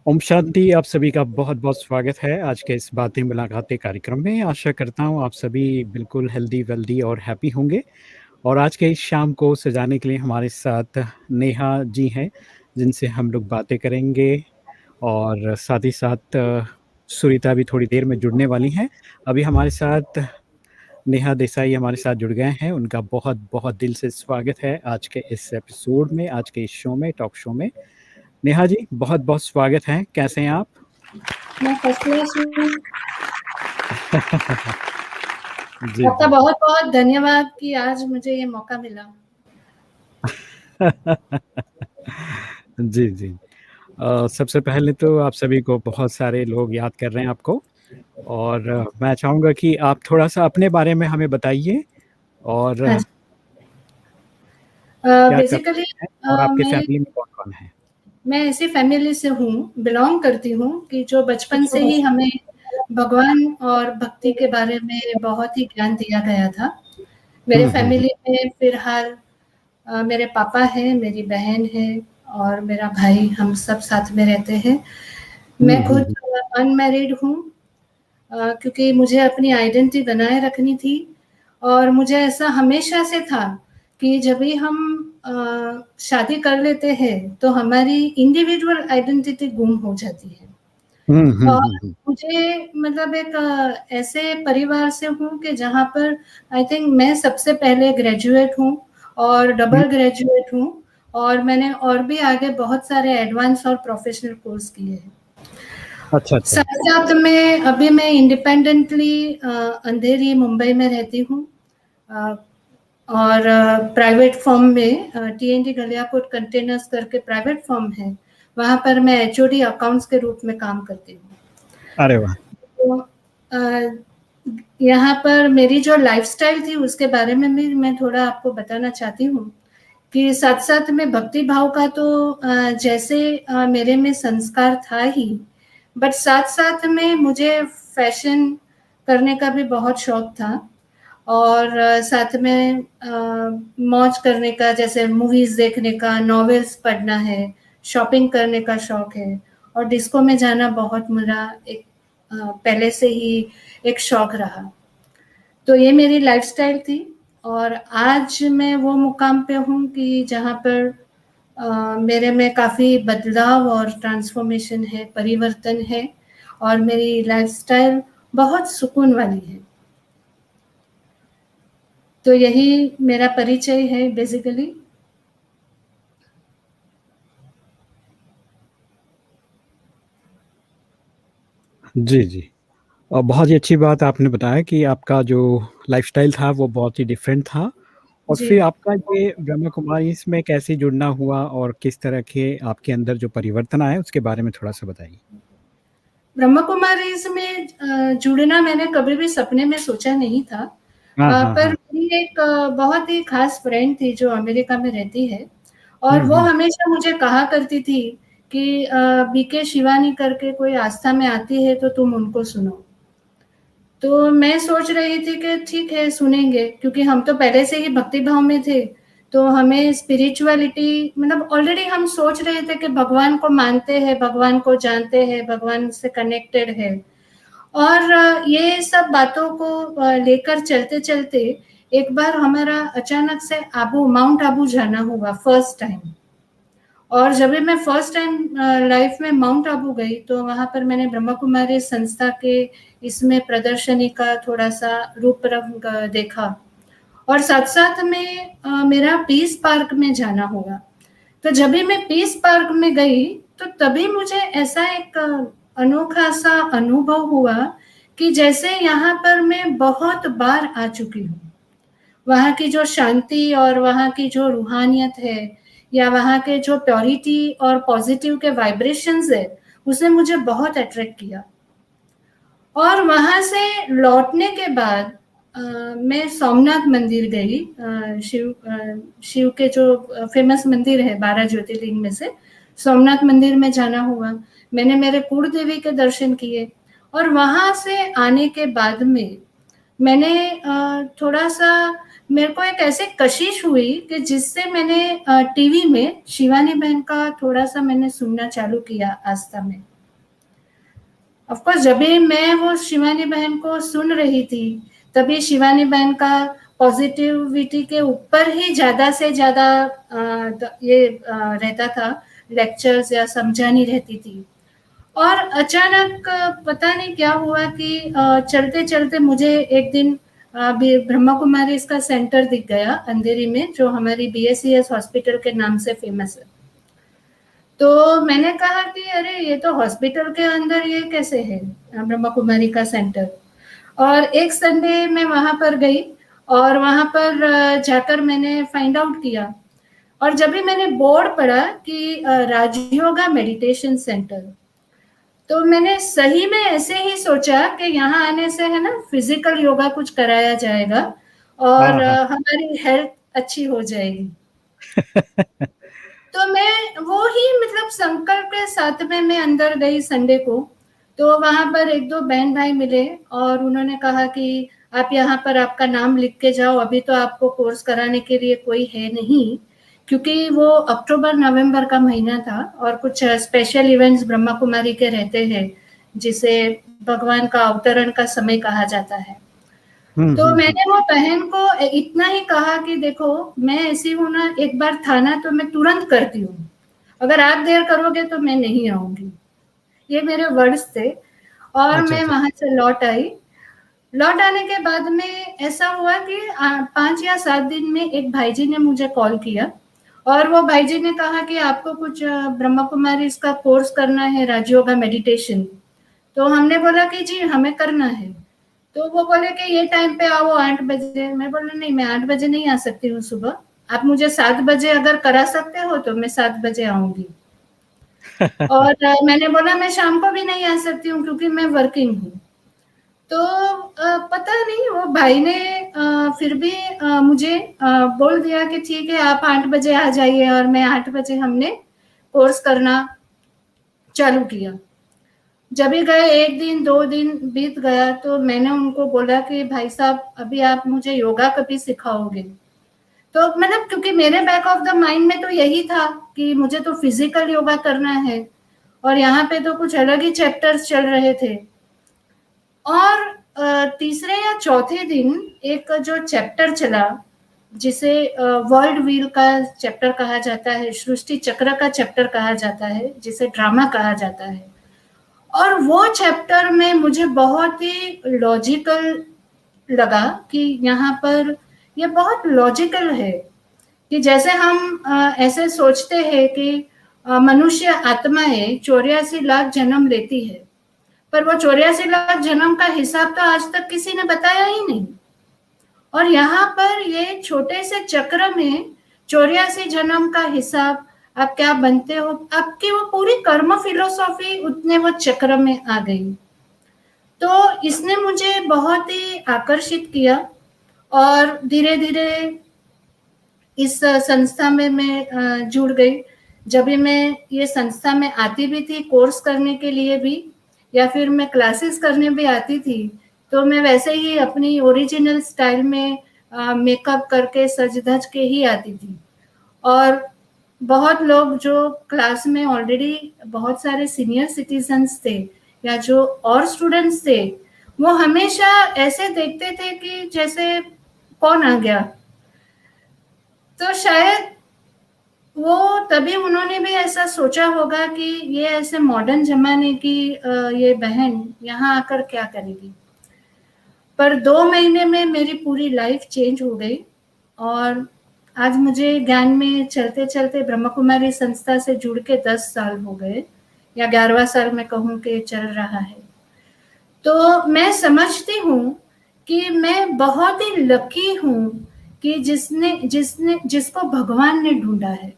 ओम शांति। आप सभी का बहुत-बहुत स्वागत है आज के इस बातें मुलाकातें कार्यक्रम में। आशा करता हूँ आप सभी बिल्कुल हेल्दी, वेल्दी और हैप्पी होंगे। और आज के इस शाम को सजाने के लिए हमारे साथ नेहा जी हैं, जिनसे हम लोग बातें करेंगे और साथ ही साथ सुरीता भी थोड़ी देर में जुड़ने वाली हैं। अभी हमारे साथ नेहा देसाई हमारे साथ जुड़ गए हैं। उनका बहुत-बहुत दिल से स्वागत है आज के इस एपिसोड में, आज के इस शो में, टॉक शो में। नेहा जी, बहुत-बहुत स्वागत है। कैसे हैं आप? मैं फर्स्ट क्लास हूँ। जी, आपका जी, जी। बहुत-बहुत धन्यवाद कि आज मुझे ये मौका मिला। जी, जी। सबसे पहले तो आप सभी को बहुत सारे लोग याद कर रहे हैं आपको और मैं चाहूँगा कि आप थोड़ा-सा अपने बारे में हमें बताइए और हाँ जी। क्या कर बेसिकली रहे हैं और आपके मैं फैमिली में कौन-कौन है? मैं ऐसी फैमिली से हूँ, बिलॉन्ग करती हूँ कि जो बचपन से ही अच्छा। हमें भगवान और भक्ति के बारे में बहुत ही ज्ञान दिया गया था। मेरे हुँ, हुँ, हुँ। फैमिली में फिलहाल मेरे पापा हैं, मेरी बहन है और मेरा भाई, हम सब साथ में रहते हैं। हुँ, मैं हुँ, खुद हुँ। अनमैरिड हूँ क्योंकि मुझे अपनी आइडेंटिटी बनाए रखनी थी और मुझे ऐसा हमेशा से था कि जब भी हम शादी कर लेते हैं तो हमारी इंडिविजुअल आइडेंटिटी गुम हो जाती है। हुँ, हुँ, और हुँ, हुँ। मुझे मतलब एक ऐसे परिवार से हूँ कि जहाँ पर आई थिंक मैं सबसे पहले ग्रेजुएट हूँ और हुँ। डबल ग्रेजुएट हूँ और मैंने और भी आगे बहुत सारे एडवांस और प्रोफेशनल कोर्स किए हैं। अच्छा, अच्छा। साथ-साथ में अभी मैं इंडिपेंडेंटली अंधेरी मुंबई में रहती हूँ अ, और प्राइवेट फर्म में टीएनडी गलियाकोट कंटेनर्स करके प्राइवेट फर्म है, वहाँ पर मैं एचओडी अकाउंट्स के रूप में काम करती हूँ। अरे वाह! तो यहाँ पर मेरी जो लाइफ़स्टाइल थी उसके बारे में भी मैं थोड़ा आपको बताना चाहती हूँ, कि साथ-साथ में भक्ति भाव का तो जैसे मेरे में संस्कार था ही, बट साथ-साथ में मुझे फ़ैशन करने का भी बहुत शौक था और साथ में मौज करने का जैसे मूवीज़ देखने का, नॉवेल्स पढ़ना है, शॉपिंग करने का शौक है और डिस्को में जाना बहुत मेरा एक पहले से ही एक शौक रहा। तो ये मेरी लाइफ़स्टाइल थी और आज मैं वो मुकाम पे हूँ कि जहाँ पर मेरे में काफ़ी बदलाव और ट्रांसफ़ॉर्मेशन है, परिवर्तन है और मेरी लाइफ़स्टाइल बहुत सुकून वाली है। तो यही मेरा परिचय है बेसिकली। जी, जी। बहुत ही अच्छी बात आपने बताया कि आपका जो लाइफ़स्टाइल था वो बहुत ही डिफरेंट था और जी। फिर आपका ये ब्रह्मा कुमारी इसमें कैसे जुड़ना हुआ और किस तरह के आपके अंदर जो परिवर्तन आए उसके बारे में थोड़ा-सा बताइए? ब्रह्मा कुमारीज़ में जुड़ना मैंने कभी भी सपने में सोचा नहीं था। हाँ, हाँ, पर हाँ। मेरी एक बहुत ही ख़ास फ्रेंड थी जो अमेरिका में रहती है हुँ, और वो हुँ। हमेशा मुझे कहा करती थी कि बीके शिवानी करके कोई आस्था में आती है तो तुम उनको सुनो। तो मैं सोच रही थी कि ठीक है सुनेंगे क्योंकि हम तो पहले से ही भक्ति भाव में थे, तो हमें स्पिरिचुअलिटी मतलब ऑलरेडी हम सोच रहे थे कि भगवान को मानते हैं, भगवान को जानते हैं, भगवान से कनेक्टेड है। और ये सब बातों को लेकर चलते-चलते एक बार हमारा अचानक से माउंट आबू जाना हुआ फर्स्ट टाइम। और जब भी मैं फर्स्ट टाइम लाइफ में माउंट आबू गई, तो वहाँ पर मैंने ब्रह्मा कुमारी संस्था के इसमें प्रदर्शनी का थोड़ा-सा रूप रंग देखा और साथ-साथ में मेरा पीस पार्क में जाना हुआ। तो जब भी मैं पीस पार्क में गई, तो तभी मुझे ऐसा एक अनोखा-सा अनुभव हुआ कि जैसे यहाँ पर मैं बहुत बार आ चुकी हूँ। वहाँ की जो शांति और वहाँ की जो रूहानियत है या वहाँ के जो प्योरिटी और पॉज़िटिव के वाइब्रेशंस है, उसने मुझे बहुत अट्रैक्ट किया। और वहाँ से लौटने के बाद मैं सोमनाथ मंदिर गई शिव के जो फ़ेमस मंदिर है 12 ज्योतिर्लिंग में से, सोमनाथ मंदिर में जाना हुआ। मैंने मेरे कुल देवी के दर्शन किए और वहाँ से आने के बाद में मैंने थोड़ा-सा मेरे को एक ऐसे कशिश हुई कि जिससे मैंने टीवी में शिवानी बहन का थोड़ा-सा मैंने सुनना चालू किया आस्था में। ऑफ कोर्स जब भी मैं वो शिवानी बहन को सुन रही थी, तभी शिवानी बहन का पॉजिटिविटी के ऊपर ही ज़्यादा से ज़्यादा ये रहता था, लेक्चर्स या समझानी रहती थी। और अचानक पता नहीं क्या हुआ कि चलते-चलते मुझे एक दिन ब्रह्मा कुमारी इसका सेंटर दिख गया अंधेरी में, जो हमारी बीएससीएस हॉस्पिटल के नाम से फेमस है। तो मैंने कहा कि अरे ये तो हॉस्पिटल के अंदर ये कैसे है ब्रह्मा कुमारी का सेंटर। और एक संडे मैं वहां पर गई और वहां पर जाकर मैंने फाइंड आउट किया। और जब भी मैंने बोर्ड पढ़ा कि राजयोगा मेडिटेशन सेंटर, तो मैंने सही में ऐसे ही सोचा कि यहाँ आने से है ना फिजिकल योगा कुछ कराया जाएगा और हाँ, हाँ। हमारी हेल्थ अच्छी हो जाएगी। तो मैं वो ही मतलब संकल्प के साथ में मैं अंदर गई संडे को। तो वहां पर एक दो बहन भाई मिले और उन्होंने कहा कि आप यहाँ पर आपका नाम लिख के जाओ, अभी तो आपको कोर्स कराने के लिए कोई है नहीं, क्योंकि वो अक्टूबर नवंबर का महीना था और कुछ स्पेशल इवेंट्स ब्रह्मा कुमारी के रहते हैं, जिसे भगवान का अवतरण का समय कहा जाता है। हुँ, तो हुँ, हुँ। मैंने वो बहन को इतना ही कहा कि देखो मैं ऐसी हूँ ना, एक बार था ना तो मैं तुरंत करती हूँ, अगर आप देर करोगे तो मैं नहीं आऊंगी, ये मेरे वर्ड्स थे। और अच्छा, मैं अच्छा। वहां से लौट आई। लौट आने के बाद में ऐसा हुआ कि 5 या 7 दिन में एक भाई जी ने मुझे कॉल किया और वो भाई जी ने कहा कि आपको कुछ ब्रह्मा कुमारी इसका कोर्स करना है, राजयोगा मेडिटेशन। तो हमने बोला कि जी हमें करना है। तो वो बोले कि ये टाइम पे आओ 8 बजे। मैं बोला नहीं, मैं 8 बजे नहीं आ सकती हूँ सुबह, आप मुझे 7 बजे अगर करा सकते हो तो मैं 7 बजे आऊंगी। और मैंने बोला मैं शाम को भी नहीं आ सकती हूँ क्योंकि मैं वर्किंग हूँ। तो पता नहीं वो भाई ने फिर भी मुझे बोल दिया कि ठीक है आप 8 बजे आ जाइए, और मैं 8 बजे हमने कोर्स करना चालू किया। जब भी गए, 1 दिन 2 दिन बीत गया तो मैंने उनको बोला कि भाई साहब अभी आप मुझे योगा कभी सिखाओगे। तो मतलब क्योंकि मेरे बैक ऑफ द माइंड में तो यही था कि मुझे तो फिजिकल योगा करना है और यहाँ पे तो कुछ अलग ही चैप्टर्स चल रहे थे। और तीसरे या चौथे दिन एक जो चैप्टर चला, जिसे वर्ल्ड व्हील का चैप्टर कहा जाता है, सृष्टि चक्र का चैप्टर कहा जाता है, जिसे ड्रामा कहा जाता है। और वो चैप्टर में मुझे बहुत ही लॉजिकल लगा कि यहाँ पर ये बहुत लॉजिकल है कि जैसे हम ऐसे सोचते हैं कि मनुष्य आत्मा है, 84 लाख जन्म लेती है, पर वो 84 लाख जन्म का हिसाब तो आज तक किसी ने बताया ही नहीं। और यहाँ पर ये छोटे से चक्र में 84 जन्म का हिसाब, आप क्या बनते हो, आपकी वो पूरी कर्म फिलोसॉफी उतने वो चक्र में आ गई। तो इसने मुझे बहुत ही आकर्षित किया और धीरे धीरे इस संस्था में मैं जुड़ गई। जब भी मैं ये संस्था में आती भी थी कोर्स करने के लिए भी, या फिर मैं क्लासेस करने भी आती थी, तो मैं वैसे ही अपनी ओरिजिनल स्टाइल में मेकअप करके सज धज के ही आती थी। और बहुत लोग जो क्लास में ऑलरेडी बहुत सारे सीनियर सिटीजन्स थे या जो और स्टूडेंट्स थे, वो हमेशा ऐसे देखते थे कि जैसे कौन आ गया। तो शायद वो तभी उन्होंने भी ऐसा सोचा होगा कि ये ऐसे मॉडर्न जमाने की ये बहन यहाँ आकर क्या करेगी। पर 2 महीने में मेरी पूरी लाइफ चेंज हो गई और आज मुझे ज्ञान में चलते चलते ब्रह्म कुमारी संस्था से जुड़ के 10 साल हो गए, या 11वां साल में कहूँ कि चल रहा है। तो मैं समझती हूँ कि मैं बहुत ही लकी हूँ कि जिसने जिसने जिसको भगवान ने ढूंढा है।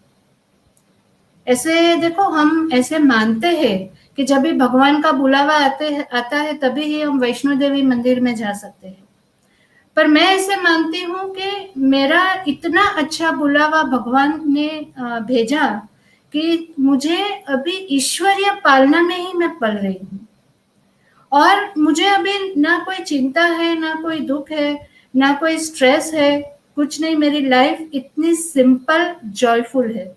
ऐसे देखो हम ऐसे मानते हैं कि जब भी भगवान का बुलावा आता है तभी ही हम वैष्णो देवी मंदिर में जा सकते हैं। पर मैं ऐसे मानती हूँ कि मेरा इतना अच्छा बुलावा भगवान ने भेजा कि मुझे अभी ईश्वरीय पालना में ही मैं पल रही हूँ। और मुझे अभी ना कोई चिंता है, ना कोई दुख है, ना कोई स्ट्रेस है, कुछ नहीं। मेरी लाइफ इतनी सिंपल जॉयफुल है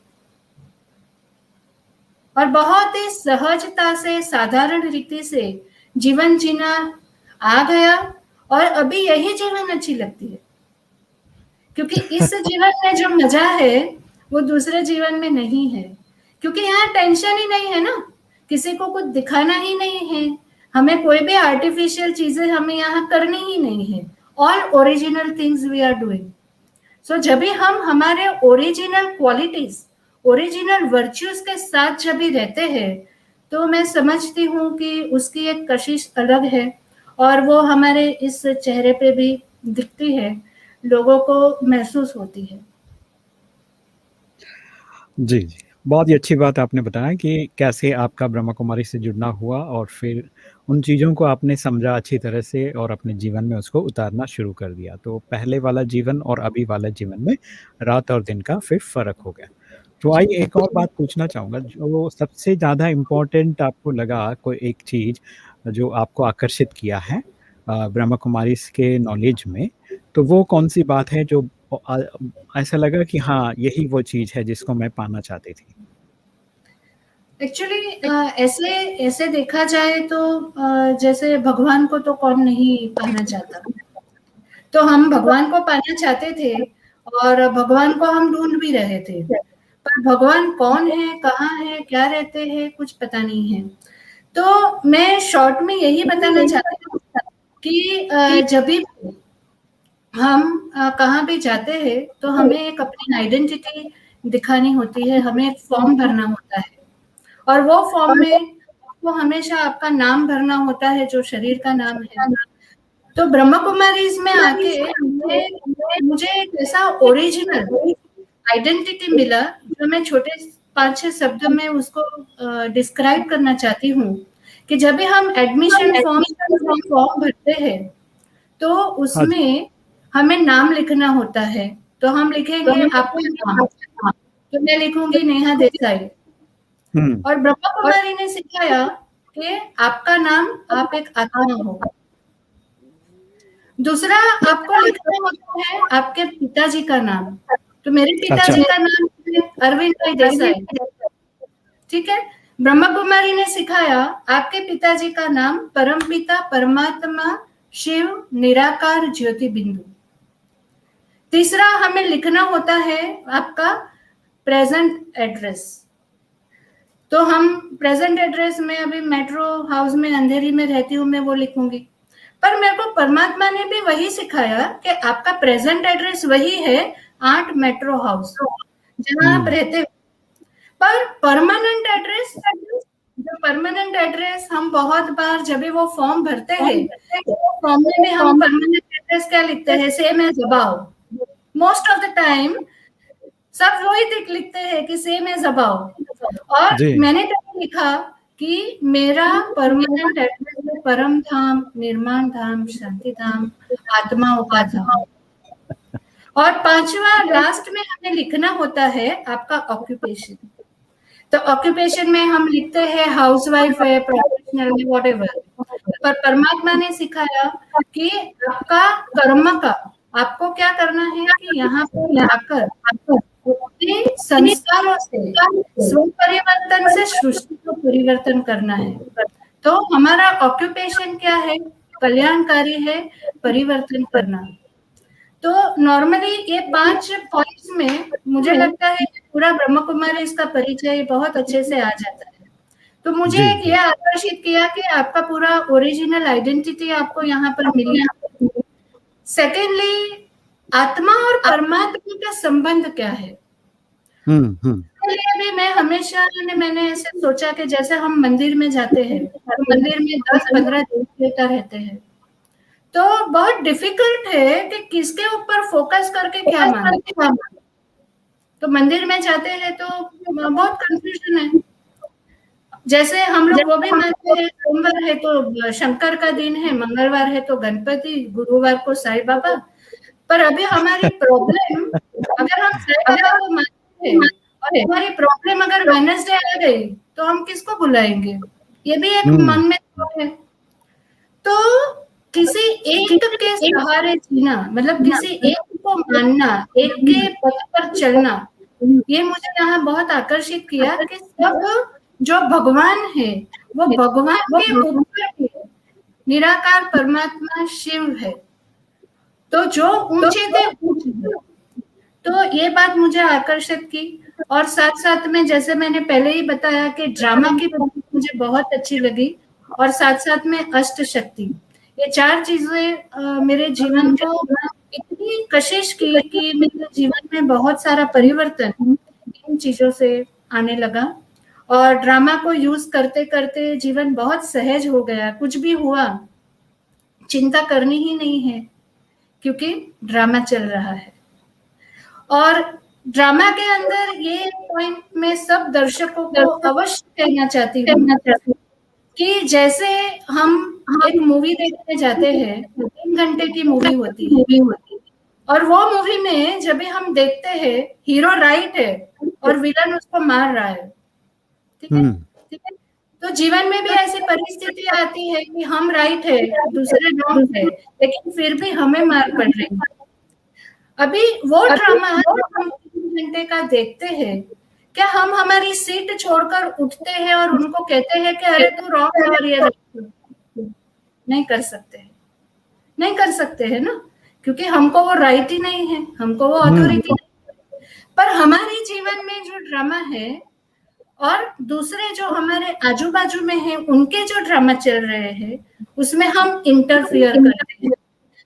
और बहुत ही सहजता से, साधारण रीति से जीवन जीना आ गया और अभी यही जीवन अच्छी लगती है, क्योंकि इस जीवन में जो मजा है वो दूसरे जीवन में नहीं है, क्योंकि यहाँ टेंशन ही नहीं है ना, किसी को कुछ दिखाना ही नहीं है, हमें कोई भी आर्टिफिशियल चीजें हमें यहाँ करनी ही नहीं है, all original things we are doing. So जब भी हम हमारे ओरिजिनल क्वालिटीज, ओरिजिनल वर्च्यूज के साथ जब भी रहते हैं, तो मैं समझती हूँ कि उसकी एक कशिश अलग है और वो हमारे इस चेहरे पे भी दिखती है, लोगों को महसूस होती है। जी, जी। बहुत ही अच्छी बात आपने बताया कि कैसे आपका ब्रह्मा कुमारी से जुड़ना हुआ और फिर उन चीज़ों को आपने समझा अच्छी तरह से और अपने जीवन में उसको उतारना शुरू कर दिया। तो पहले वाला जीवन और अभी वाला जीवन में रात और दिन का फिर फ़र्क हो गया। तो जी। आइए एक और बात पूछना चाहूँगा, जो सबसे ज़्यादा इम्पोर्टेंट आपको लगा कोई एक चीज़ जो आपको आकर्षित किया है ब्रह्मा कुमारीज़ के नॉलेज में, तो वो कौन-सी बात है जो ऐसा लगा कि हाँ, यही वो चीज़ है जिसको मैं पाना चाहती थी? एक्चुअली ऐसे ऐसे देखा जाए तो जैसे भगवान को तो कौन नहीं पाना चाहता। तो हम भगवान को पाना चाहते थे और भगवान को हम ढूँढ भी रहे थे। पर भगवान कौन है, कहाँ है, क्या रहते हैं, कुछ पता नहीं है। तो मैं शॉर्ट में यही बताना चाहती हूँ कि जब भी हम कहाँ भी जाते हैं तो हमें एक अपनी आइडेंटिटी दिखानी होती है, हमें एक फॉर्म भरना होता है और वो फॉर्म में आपको हमेशा आपका नाम भरना होता है जो शरीर का नाम है। तो ब्रह्मा कुमारीज़ में आके मुझे एक ऐसा ओरिजिनल आइडेंटिटी मिला जो मैं छोटे 5-6 शब्दों में उसको डिस्क्राइब करना चाहती हूँ कि जब भी हम एडमिशन फॉर्म भरते हैं तो हाँ जी। उसमें हमें नाम लिखना होता है। तो हम लिखेंगे आपका नाम, तो मैं लिखूँगी नेहा देसाई हुँ, और ब्रह्मा कुमारी ने सिखाया कि आपका नाम आप एक आत्मा हो। दूसरा आपको लिखना होता है आपके पिताजी का नाम। तो मेरे अच्छा। पिताजी का नाम है अरविंद भाई देसाई, ठीक है? ब्रह्मा कुमारी ने सिखाया आपके पिताजी का नाम परमपिता परमात्मा शिव निराकार ज्योति बिंदु। तीसरा हमें लिखना होता है आपका प्रेजेंट एड्रेस। तो हम प्रेजेंट एड्रेस में अभी मेट्रो हाउस में अंधेरी में रहती हूँ, मैं वो लिखूंगी। पर मेरे को परमात्मा ने भी वही सिखाया कि आपका प्रेजेंट एड्रेस वही है 8 मेट्रो हाउस जहाँ आप हुँ, रहते हो। पर परमानेंट एड्रेस, जो परमानेंट एड्रेस हम बहुत बार जब भी वो फॉर्म भरते हैं तो फॉर्म में भी हम परमानेंट एड्रेस क्या लिखते हैं, same as above. Most of the time सब वही लिखते हैं कि सेम एज अबाव। और जी। मैंने तो लिखा कि मेरा परमानेंट एड्रेस है परम धाम, निर्माण धाम, शांति धाम, आत्माओं का धाम। और पांचवा लास्ट में हमें लिखना होता है आपका ऑक्यूपेशन। तो ऑक्यूपेशन में हम लिखते हैं हाउसवाइफ है, प्रोफेशनल है, व्हाटएवर। पर परमात्मा ने सिखाया कि आपका कर्म का आपको क्या करना है कि यहाँ पर आकर अपने संस्कारों से स्व परिवर्तन से सृष्टि को परिवर्तन करना है। तो हमारा ऑक्यूपेशन क्या है? कल्याणकारी है, परिवर्तन करना। तो नॉर्मली ये 5 पॉइंट्स में मुझे लगता है कि पूरा ब्रह्म कुमारी इसका परिचय बहुत अच्छे से आ जाता है। तो मुझे जी, एक जी। ये आकर्षित किया कि आपका पूरा ओरिजिनल आइडेंटिटी आपको यहाँ पर मिली। सेकेंडली, आत्मा और परमात्मा का संबंध क्या है? हुँ, हुँ। इसके लिए भी मैं हमेशा मैंने ऐसे सोचा कि जैसे हम मंदिर में जाते हैं, तो मंदिर में 10-15 देवता रहते हैं। तो बहुत डिफिकल्ट है कि किसके ऊपर फोकस करके क्या माने। तो मंदिर में जाते हैं तो बहुत कंफ्यूजन है। जैसे हम लोग वो भी मानते हैं सोमवार है तो शंकर का दिन है, मंगलवार है तो गणपति, गुरुवार को साईं बाबा। पर अभी हमारी प्रॉब्लम, अगर हम साईं बाबा को मानते हैं और हमारी प्रॉब्लम अगर वेडनेसडे आ गई तो हम किसको बुलाएंगे? ये भी एक हुँ, मन में थॉट है। तो किसी एक के सहारे जीना, मतलब किसी एक को मानना, एक के पथ पर चलना, ये मुझे यहाँ बहुत आकर्षित किया कि सब जो भगवान है वो भगवान के ऊपर है, निराकार परमात्मा शिव है, तो जो ऊंचे थे ऊंचे हैं। तो ये बात मुझे आकर्षित की। और साथ साथ में जैसे मैंने पहले ही बताया कि ड्रामा की बात मुझे बहुत अच्छी लगी, और साथ साथ में अष्ट शक्ति, ये चार चीजें मेरे जीवन को इतनी कशिश की कि मेरे जीवन में बहुत सारा परिवर्तन इन चीजों से आने लगा। और ड्रामा को यूज करते करते जीवन बहुत सहज हो गया। कुछ भी हुआ चिंता करनी ही नहीं है, क्योंकि ड्रामा चल रहा है। और ड्रामा के अंदर ये पॉइंट मैं सब दर्शकों को अवश्य कहना चाहती हूँ कि जैसे हम एक मूवी देखने जाते हैं, 3 घंटे की मूवी होती है, और वो मूवी में जब भी हम देखते हैं हीरो राइट है और विलन उसको मार रहा है, ठीक है, ठीक है। तो जीवन में भी ऐसी परिस्थिति आती है कि हम राइट है, दूसरे रॉन्ग है, लेकिन फिर भी हमें मार पड़ रही है। अभी वो ड्रामा हम 3 घंटे का देखते हैं, क्या हम हमारी सीट छोड़कर उठते हैं और उनको कहते हैं कि अरे तू रॉन्ग है और ये नहीं कर सकते हैं, नहीं कर सकते हैं ना, क्योंकि हमको वो राइट ही नहीं है, हमको वो अथॉरिटी नहीं। पर हमारे जीवन में जो ड्रामा है और दूसरे जो हमारे आजू बाजू में है उनके जो ड्रामा चल रहे हैं, उसमें हम इंटरफियर करते हैं।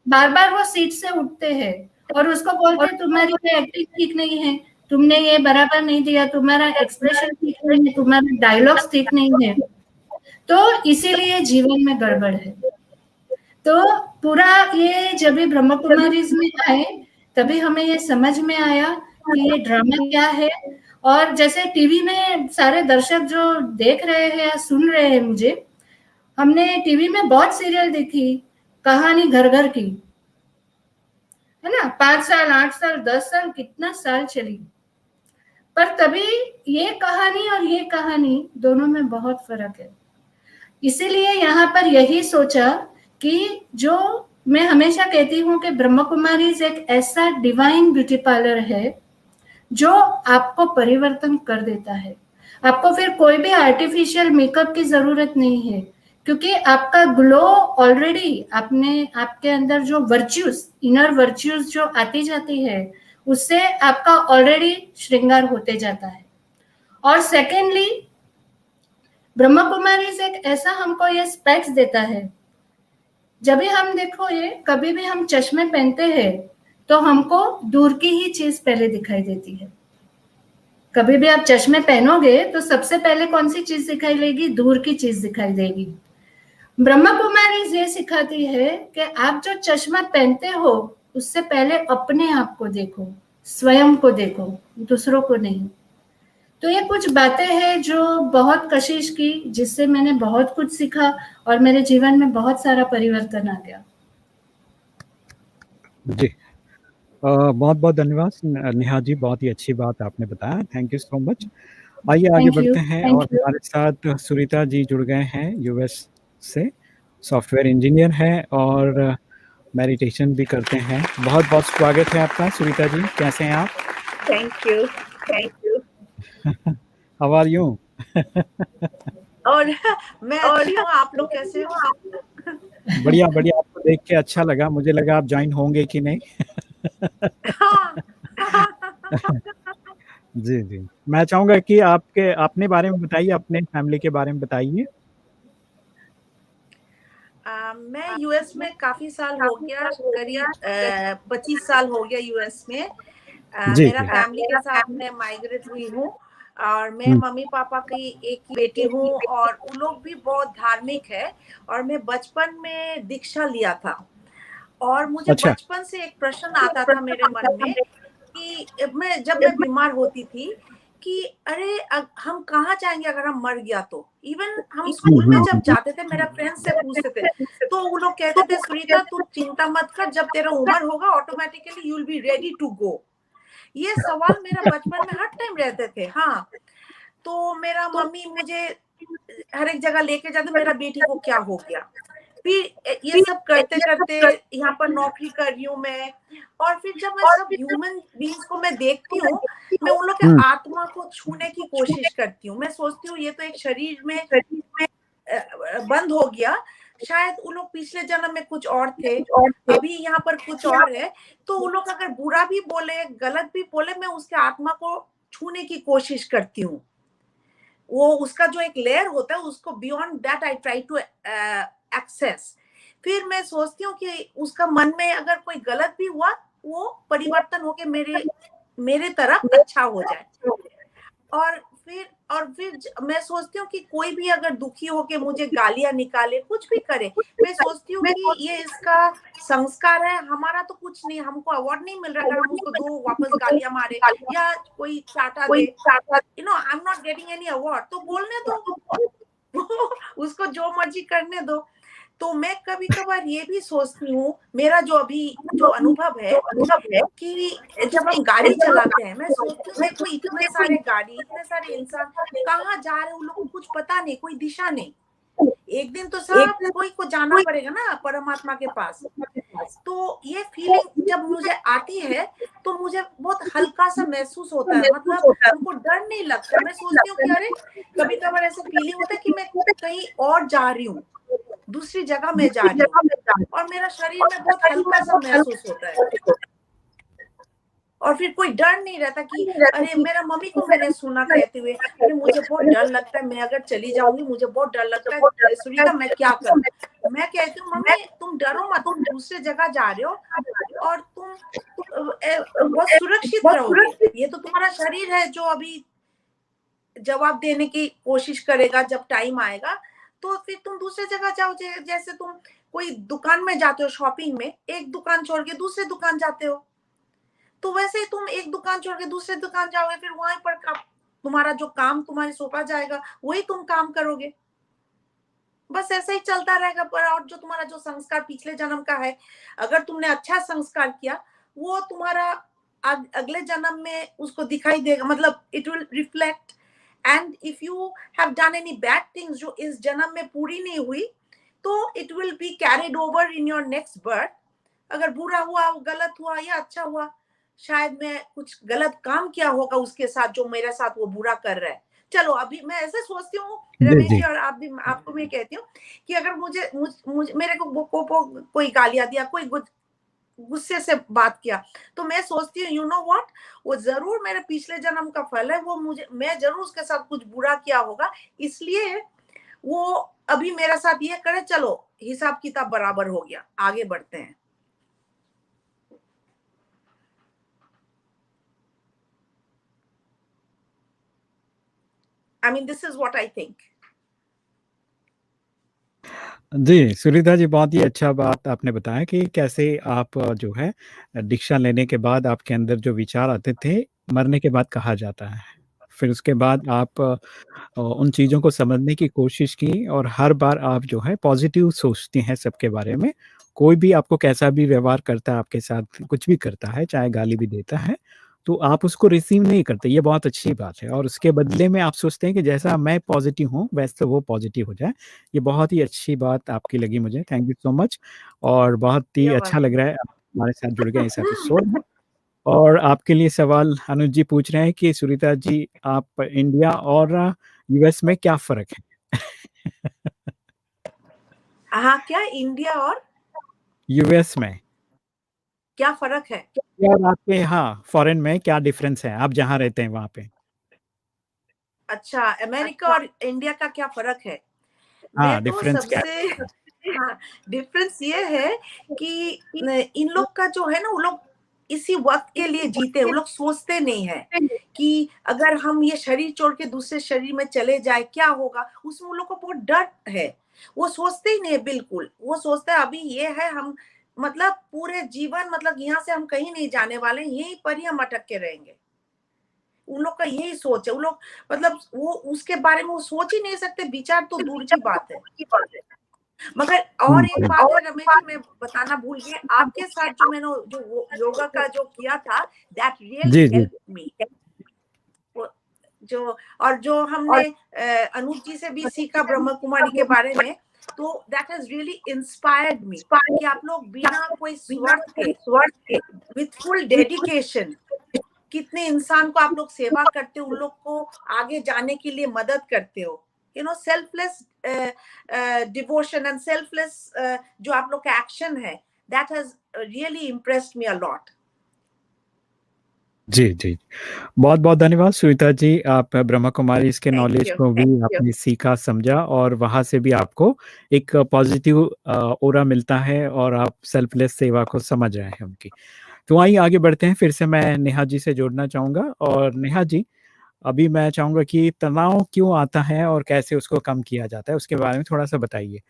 बार बार वो सीट से उठते हैं और उसको बोलते हैं तुम्हारी एक्टिंग ठीक नहीं है, तुमने ये बराबर नहीं दिया, तुम्हारा एक्सप्रेशन ठीक नहीं है, तुम्हारे डायलॉग्स ठीक नहीं है, तो इसीलिए जीवन में गड़बड़ है। तो पूरा ये जब भी ब्रह्म कुमारीज में आए तभी हमें ये समझ में आया कि ये ड्रामा क्या है। और जैसे टीवी में सारे दर्शक जो देख रहे हैं या सुन रहे हैं मुझे, हमने टीवी में बहुत सीरियल देखी, कहानी घर घर की, है ना, 5 साल 8 साल 10 साल कितना साल चली, पर तभी ये कहानी और ये कहानी दोनों में बहुत फर्क है। इसीलिए यहाँ पर यही सोचा कि जो मैं हमेशा कहती हूँ कि ब्रह्म कुमारीज एक ऐसा डिवाइन ब्यूटी पार्लर है जो आपको परिवर्तन कर देता है। आपको फिर कोई भी आर्टिफिशियल मेकअप की जरूरत नहीं है, क्योंकि आपका ग्लो ऑलरेडी आपके अंदर जो वर्च्यूज, इनर वर्च्यूज जो आती जाती है, उससे आपका ऑलरेडी श्रृंगार होते जाता है। और सेकेंडली ब्रह्म कुमारीज एक ऐसा हमको ये स्पेक्स देता है, जब भी हम देखो ये कभी भी हम चश्मे पहनते हैं तो हमको दूर की ही चीज पहले दिखाई देती है। कभी भी आप चश्मे पहनोगे तो सबसे पहले कौन सी चीज दिखाई देगी? दूर की चीज दिखाई देगी। ब्रह्म कुमारी ये सिखाती है कि आप जो चश्मा पहनते हो उससे पहले अपने आप को देखो, स्वयं को देखो, दूसरों को नहीं। तो ये कुछ बातें हैं जो बहुत कशिश की, जिससे मैंने बहुत कुछ सीखा और मेरे जीवन में बहुत सारा परिवर्तन आ गया। जी, बहुत बहुत धन्यवाद नेहा जी, बहुत ही अच्छी बात आपने बताया, थैंक यू सो मच। आइए आगे बढ़ते हैं और हमारे साथ सुरीता जी जुड़ गए हैं यूएस से, सॉफ्टवेयर इंजीनियर हैं और मेडिटेशन भी करते हैं। बहुत बहुत स्वागत है आपका सुरीता जी, कैसे हैं आप? Thank you, thank you. How are you? और मैं अच्छी हूँ, आप लोग कैसे हो? बढ़िया बढ़िया, आपको देख के अच्छा लगा, मुझे लगा आप ज्वाइन होंगे कि नहीं। जी जी, मैं चाहूंगा कि आपके अपने बारे में बताइए, अपने फैमिली के बारे में बताइए। मैं यूएस में काफी साल हो गया, करीब 25 साल हो गया यूएस में। मेरा फैमिली के साथ मैं माइग्रेट हुई हूँ और मैं मम्मी पापा की एक बेटी हूँ और उन लोग भी बहुत धार्मिक है। और मैं बचपन में दीक्षा लिया था और मुझे बचपन से एक प्रश्न आता था मेरे मन में कि जब मैं बीमार होती थी कि अरे हम कहाँ जाएंगे अगर हम मर गया तो। इवन हम स्कूल में जब जाते थे मेरा फ्रेंड्स से पूछते थे तो वो लोग कहते थे सुनीता तू चिंता मत कर, जब तेरा उम्र होगा automatically you will be ready to go. ये सवाल मेरा बचपन में हर टाइम रहते थे। हाँ, तो मेरा मम्मी मुझे हर एक जगह लेके जाते, मेरा बेटी को क्या हो गया। फिर ये सब करते करते यहाँ पर नौकरी कर रही हूँ मैं, और फिर जब मैं सब ह्यूमन बीइंग्स को मैं देखती हूँ, मैं उन लोग के आत्मा को छूने की कोशिश करती हूँ। मैं सोचती हूँ ये तो एक शरीर में बंद हो गया, शायद वो लोग पिछले जन्म में कुछ और थे, अभी यहाँ पर कुछ और है। तो वो लोग अगर बुरा भी बोले, गलत भी बोले, मैं उसके आत्मा को छूने की कोशिश करती हूँ। वो उसका जो एक लेयर होता है, उसको beyond that I try to access. फिर मैं सोचती हूँ कि उसका मन में अगर कोई गलत भी हुआ, वो परिवर्तन होके मेरे तरफ अच्छा हो जाए। और फिर मैं सोचती हूँ कि कोई भी अगर दुखी होके मुझे गालियां निकाले, कुछ भी करे, मैं सोचती हूँ कि ये इसका संस्कार है, हमारा तो कुछ नहीं, हमको अवार्ड नहीं मिल रहा अगर हम उसको दो वापस गालियां मारे या कोई चाटा दे, you know, I am not getting any award, तो बोलने दो उसको जो मर्जी करने दो। तो मैं कभी कभार ये भी सोचती हूँ, मेरा जो अभी जो अनुभव है कि जब हम गाड़ी चलाते हैं, मैं सोचती हूँ देखो इतने सारे गाड़ी, इतने सारे इंसान कहाँ जा रहे हैं, उन लोग को कुछ पता नहीं, कोई दिशा नहीं। एक दिन तो सब कोई को जाना पड़ेगा ना परमात्मा के पास। तो ये फीलिंग जब मुझे आती है तो मुझे बहुत हल्का सा महसूस होता है, मतलब हमको डर नहीं लगता। मैं सोचती हूँ कि अरे कभी कभार ऐसा फीलिंग होता है कि मैं कहीं और जा रही हूँ, दूसरी जगह में जा रही हूँ, और मेरा शरीर में बहुत हल्का सा महसूस होता है। और फिर कोई डर नहीं रहता कि अरे, मेरा मम्मी को मैंने सुना कहते हुए, अरे मुझे बहुत डर लगता है, मैं अगर चली जाऊंगी मुझे बहुत डर लगता है, सुनीता मैं क्या करूं। मैं कहती हूँ मम्मी तुम डरो मत, तुम दूसरे जगह जा रहे हो और तुम बहुत सुरक्षित रहोगे। ये तो तुम्हारा शरीर है जो अभी जवाब देने की कोशिश करेगा, जब टाइम आएगा तो फिर तुम दूसरे जगह जाओ। जैसे तुम कोई दुकान में जाते हो शॉपिंग में, एक दुकान छोड़ के दूसरे दुकान जाते हो, तो वैसे ही तुम एक दुकान छोड़ के दूसरे दुकान जाओगे, फिर वहां पर तुम्हारा जो काम तुम्हारे सौंपा जाएगा वही तुम काम करोगे। बस ऐसे ही चलता रहेगा। पर और जो तुम्हारा जो संस्कार पिछले जन्म का है, अगर तुमने अच्छा संस्कार किया, वो तुम्हारा अगले जन्म में उसको दिखाई देगा, मतलब it will reflect. And if you have done any bad things जो इस जन्म में पूरी नहीं हुई, तो it will be carried over in your next birth. अगर बुरा हुआ, गलत हुआ या अच्छा हुआ, शायद मैं कुछ गलत काम किया होगा उसके साथ जो मेरे साथ वो बुरा कर रहा है। चलो अभी मैं ऐसे सोचती हूँ रमेश जी, और आपको मैं कहती हूँ कि अगर मुझे मेरे को कोई गालियां दिया, कोई गुस्से से बात किया, तो मैं सोचती हूँ यू नो व्हाट, वो जरूर मेरे पिछले जन्म का फल है। वो मैं जरूर उसके साथ कुछ बुरा किया होगा, इसलिए वो अभी मेरे साथ ये करे, चलो हिसाब किताब बराबर हो गया, आगे बढ़ते हैं। I mean, this is what I think. जी, सुनीता जी, बहुत ही अच्छा बात आपने बताया कि कैसे आप जो है दीक्षा लेने के बाद आपके अंदर जो विचार आते थे, मरने के बाद कहा जाता है। फिर उसके बाद आप उन चीज़ों को समझने की कोशिश की और हर बार आप जो है पॉज़िटिव सोचती हैं सबके बारे में। कोई भी आपको कैसा भी व्यवहार करता है, आपके साथ कुछ भी करता है, चाहे गाली भी देता है, तो आप उसको रिसीव नहीं करते, ये बहुत अच्छी बात है और उसके बदले में आप सोचते हैं कि जैसा मैं पॉज़िटिव हूँ, वैसे वो पॉज़िटिव हो जाए। ये बहुत ही अच्छी बात आपकी लगी मुझे, थैंक यू सो मच और बहुत ही अच्छा लग रहा है आप हमारे साथ जुड़ गए इस एपिसोड में। और आपके लिए सवाल अनुज जी पूछ रहे हैं कि सुनीता जी, आप इंडिया और यूएस में क्या फ़र्क है? हाँ, क्या इंडिया और यूएस में क्या फ़र्क है? और आपके यहाँ फ़ॉरेन में क्या डिफ़रेंस है? आप जहाँ रहते हैं वहाँ पे? अच्छा, अमेरिका और इंडिया का क्या फ़र्क है? मैं हाँ, तो डिफ़रेंस क्या सबसे हाँ, डिफरेंस ये है कि इन लोग का जो है ना, वो लोग इसी वक्त के लिए जीते हैं। वो लोग सोचते नहीं है कि अगर हम ये शरीर छोड़ के दूसरे शरीर में चले जाए क्या होगा। उसमें उन लोग को बहुत डर है, वो सोचते ही नहीं है बिल्कुल। वो सोचते हैं अभी ये है, हम मतलब पूरे जीवन, मतलब यहाँ से हम कहीं नहीं जाने वाले, यहीं पर ही हम अटक के रहेंगे। उन लोग का यही सोच है। उन लोग मतलब वो उसके बारे में वो सोच ही नहीं सकते, विचार तो दूर की बात है। मगर और एक बात है रमेश जी, मैं बताना भूल गई, आपके साथ जो मैंने जो योगा का जो किया था, दैट रियली जी, जी। Help me. जो हमने अनुज जी से भी सीखा ब्रह्म कुमारी के बारे में, तो that has really inspired me कि आप लोग बिना कोई स्वार्थ के, विथ फुल डेडिकेशन, कितने इंसान को आप लोग सेवा करते हो, उन लोग को आगे जाने के लिए मदद करते हो। सेल्फलेस डिवोशन एंड सेल्फलेस जो आप लोग का एक्शन है, that has really impressed me a lot. जी, जी। बहुत-बहुत धन्यवाद सुनीता जी, आप ब्रह्मा कुमारी इसके थैंक नॉलेज यू। को भी आपने सीखा, समझा और वहाँ से भी आपको एक पॉजिटिव ऑरा मिलता है और आप सेल्फलेस सेवा को समझ रहे हैं उनकी। तो आइए आगे बढ़ते हैं, फिर से मैं नेहा जी से जोड़ना चाहूँगा और नेहा जी, अभी मैं चाहूँगा कि तनाव क्यों आता है और कैसे उसको कम किया जाता है, उसके बारे में थोड़ा-सा बताइए?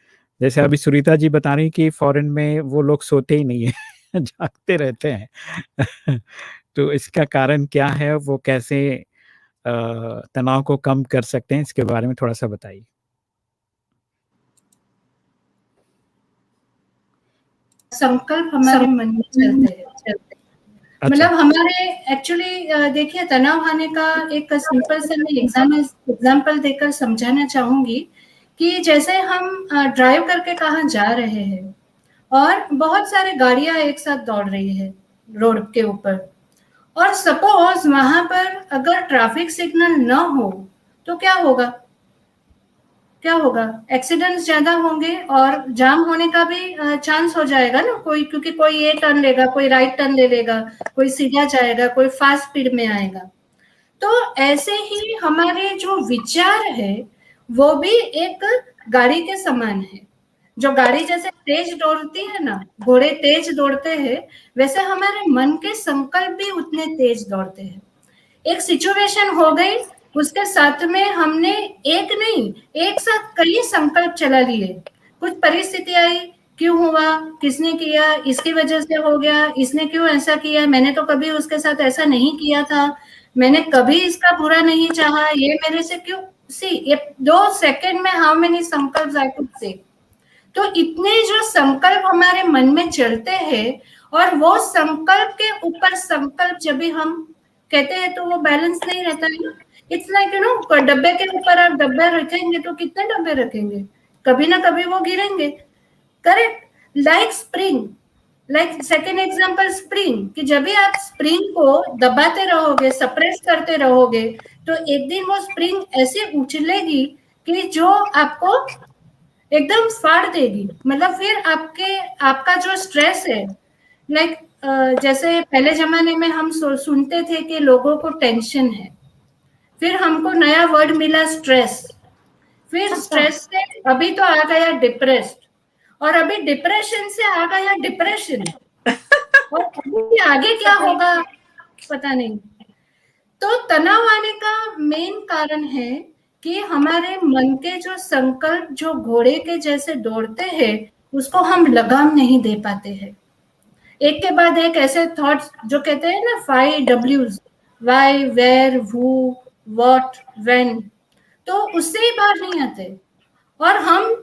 जैसे अभी सुनीता जी बता रही हैं कि फ़ॉरेन में वो लोग सोते ही नहीं हैं, जागते रहते हैं। तो इसका कारण क्या है? वो कैसे तनाव को कम कर सकते हैं? इसके बारे में थोड़ा-सा बताइए। संकल्प हमारे मन में चलते हैं। अच्छा। मतलब हमारे एक्चुअली देखिए, तनाव आने का एक सिंपल सा मैं एग्जाम्पल देकर समझाना चाहूंगी कि जैसे हम ड्राइव करके कहाँ जा रहे हैं और बहुत सारे गाड़ियां एक साथ दौड़ रही है रोड के ऊपर, और सपोज वहां पर अगर ट्रैफिक सिग्नल न हो तो क्या होगा? क्या होगा? एक्सीडेंट्स ज्यादा होंगे और जाम होने का भी चांस हो जाएगा ना, क्योंकि कोई ये टर्न लेगा, कोई राइट टर्न ले लेगा, कोई सीधा जाएगा, कोई फास्ट स्पीड में आएगा। तो ऐसे ही हमारे जो विचार है वो भी एक गाड़ी के समान है। जो गाड़ी जैसे तेज दौड़ती है ना, घोड़े तेज दौड़ते हैं, वैसे हमारे मन के संकल्प भी उतने तेज दौड़ते हैं। एक सिचुएशन हो गई, उसके साथ में हमने एक नहीं, एक साथ कई संकल्प चला लिए। कुछ परिस्थिति आई, क्यों हुआ, किसने किया, इसकी वजह से हो गया, इसने क्यों ऐसा किया, मैंने तो कभी उसके साथ ऐसा नहीं किया था, मैंने कभी इसका बुरा नहीं चाहा, ये मेरे से क्यों। सी ये 2 सेकंड में हाउ मेनी संकल्प आई कुड से। तो इतने जो संकल्प हमारे मन में चलते हैं, और वो संकल्प के ऊपर संकल्प जब भी हम कहते हैं तो वो बैलेंस नहीं रहता है। इट्स लाइक डब्बे के ऊपर आप डब्बे रखेंगे तो कितने डब्बे रखेंगे? कभी ना कभी वो गिरेंगे। Correct? Like spring, like second example spring, कि जब भी आप स्प्रिंग को दबाते रहोगे, सप्रेस करते रहोगे, तो एक दिन वो स्प्रिंग ऐसे उछलेगी कि जो आपको एकदम फाड़ देगी। मतलब फिर आपका जो स्ट्रेस है, लाइक जैसे पहले जमाने में हम सुनते थे कि लोगों को टेंशन है, फिर हमको नया वर्ड मिला स्ट्रेस, फिर स्ट्रेस से अभी तो आ गया डिप्रेस्ड, और अभी डिप्रेशन से आ गया डिप्रेशन, और अभी आगे क्या होगा पता नहीं। तो तनाव आने का मेन कारण है कि हमारे मन के जो संकल्प जो घोड़े के जैसे दौड़ते हैं, उसको हम लगाम नहीं दे पाते हैं। एक के बाद एक ऐसे थॉट्स जो कहते हैं ना 5 W's, why, where, who, what, when, तो उससे ही बाहर नहीं आते, और हम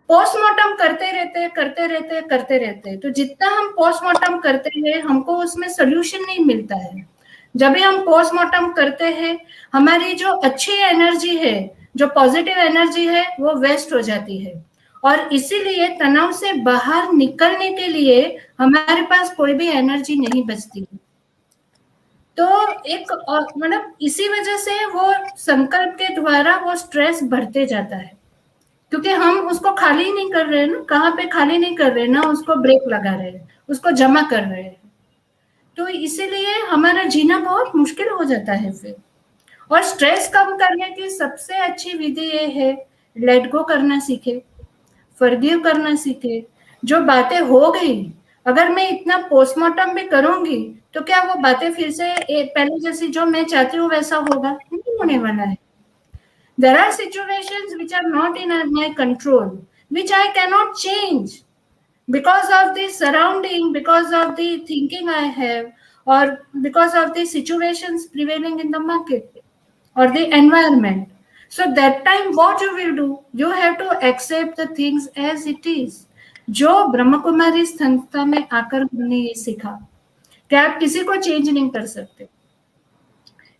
पोस्टमार्टम करते रहते। तो जितना हम पोस्टमार्टम करते हैं, हमको उसमें सोल्यूशन नहीं मिलता है। जब भी हम पोस्टमार्टम करते हैं, हमारी जो अच्छी एनर्जी है, जो पॉजिटिव एनर्जी है, वो वेस्ट हो जाती है, और इसीलिए तनाव से बाहर निकलने के लिए हमारे पास कोई भी एनर्जी नहीं बचती। तो एक मतलब इसी वजह से वो संकल्प के द्वारा वो स्ट्रेस बढ़ते जाता है, क्योंकि हम उसको खाली नहीं कर रहे हैं ना, कहाँ पे खाली नहीं कर रहे हैं ना, उसको ब्रेक लगा रहे हैं, उसको जमा कर रहे हैं। तो इसीलिए हमारा जीना बहुत मुश्किल हो जाता है फिर। और स्ट्रेस कम करने की सबसे अच्छी विधि ये है, लेट गो करना सीखे, फॉरगिव करना सीखे। जो बातें हो गई, अगर मैं इतना पोस्टमार्टम भी करूंगी तो क्या वो बातें फिर से पहले जैसी जो मैं चाहती हूँ वैसा होगा? नहीं होने वाला है। There are situations which are not in my control, which I cannot change because of the surrounding, because of the thinking I have, or because of the situations prevailing in the market or the environment. So that time what you will do, you have to accept the things as it is. जो ब्रह्म कुमारी संस्था में आकर हमने ये सीखा कि आप किसी को चेंज नहीं कर सकते।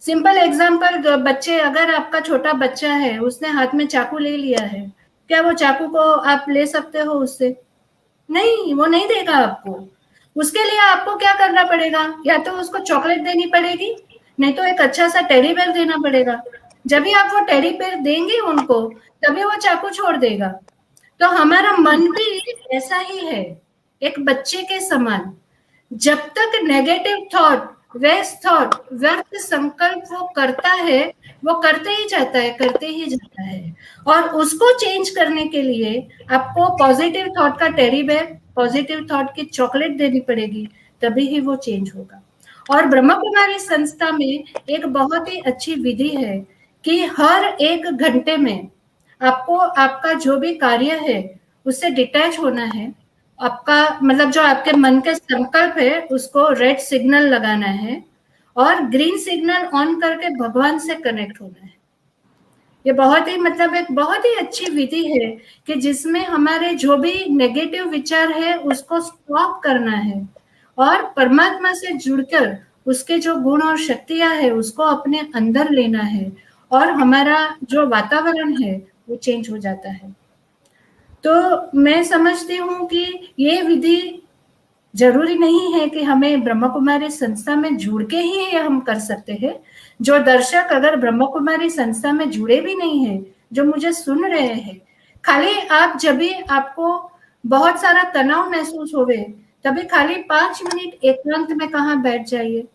सिंपल एग्जाम्पल, बच्चे, अगर आपका छोटा बच्चा है, उसने हाथ में चाकू ले लिया है, क्या वो चाकू को आप ले सकते हो उससे? नहीं, वो नहीं देगा आपको। उसके लिए आपको क्या करना पड़ेगा? या तो उसको चॉकलेट देनी पड़ेगी, नहीं तो एक अच्छा सा टेडी बेयर देना पड़ेगा। जब भी आप वो टेडी बेयर देंगे उनको, तभी वो चाकू छोड़ देगा। तो हमारा मन भी ऐसा ही है, एक बच्चे के समान। जब तक नेगेटिव थॉट, वेस्ट थॉट, व्यर्थ संकल्प वो करता है, वो करते ही जाता है, करते ही जाता है। और उसको चेंज करने के लिए आपको पॉजिटिव थॉट का टेडी बेयर, पॉजिटिव थॉट की चॉकलेट देनी पड़ेगी, तभी ही वो चेंज होगा। और ब्रह्मा कुमारी संस्था में एक बहुत ही अच्छी विधि है कि हर 1 घंटे में आपको आपका जो भी कार्य है उससे डिटैच होना है। आपका मतलब जो आपके मन के संकल्प है उसको रेड सिग्नल लगाना है और ग्रीन सिग्नल ऑन करके भगवान से कनेक्ट होना है। ये बहुत ही मतलब एक बहुत ही अच्छी विधि है कि जिसमें हमारे जो भी नेगेटिव विचार है उसको स्टॉप करना है और परमात्मा से जुड़कर उसके जो गुण और शक्तियां है उसको अपने अंदर लेना है और हमारा जो वातावरण है वो चेंज हो जाता है। तो मैं समझती हूँ कि ये विधि जरूरी नहीं है कि हमें ब्रह्मा कुमारी संस्था में जुड़ के ही ये हम कर सकते हैं। जो दर्शक अगर ब्रह्मा कुमारी संस्था में जुड़े भी नहीं है, जो मुझे सुन रहे हैं, खाली आप जब भी आपको बहुत सारा तनाव महसूस होवे, तभी खाली 5 मिनट एकांत में कहाँ बैठ जाइए,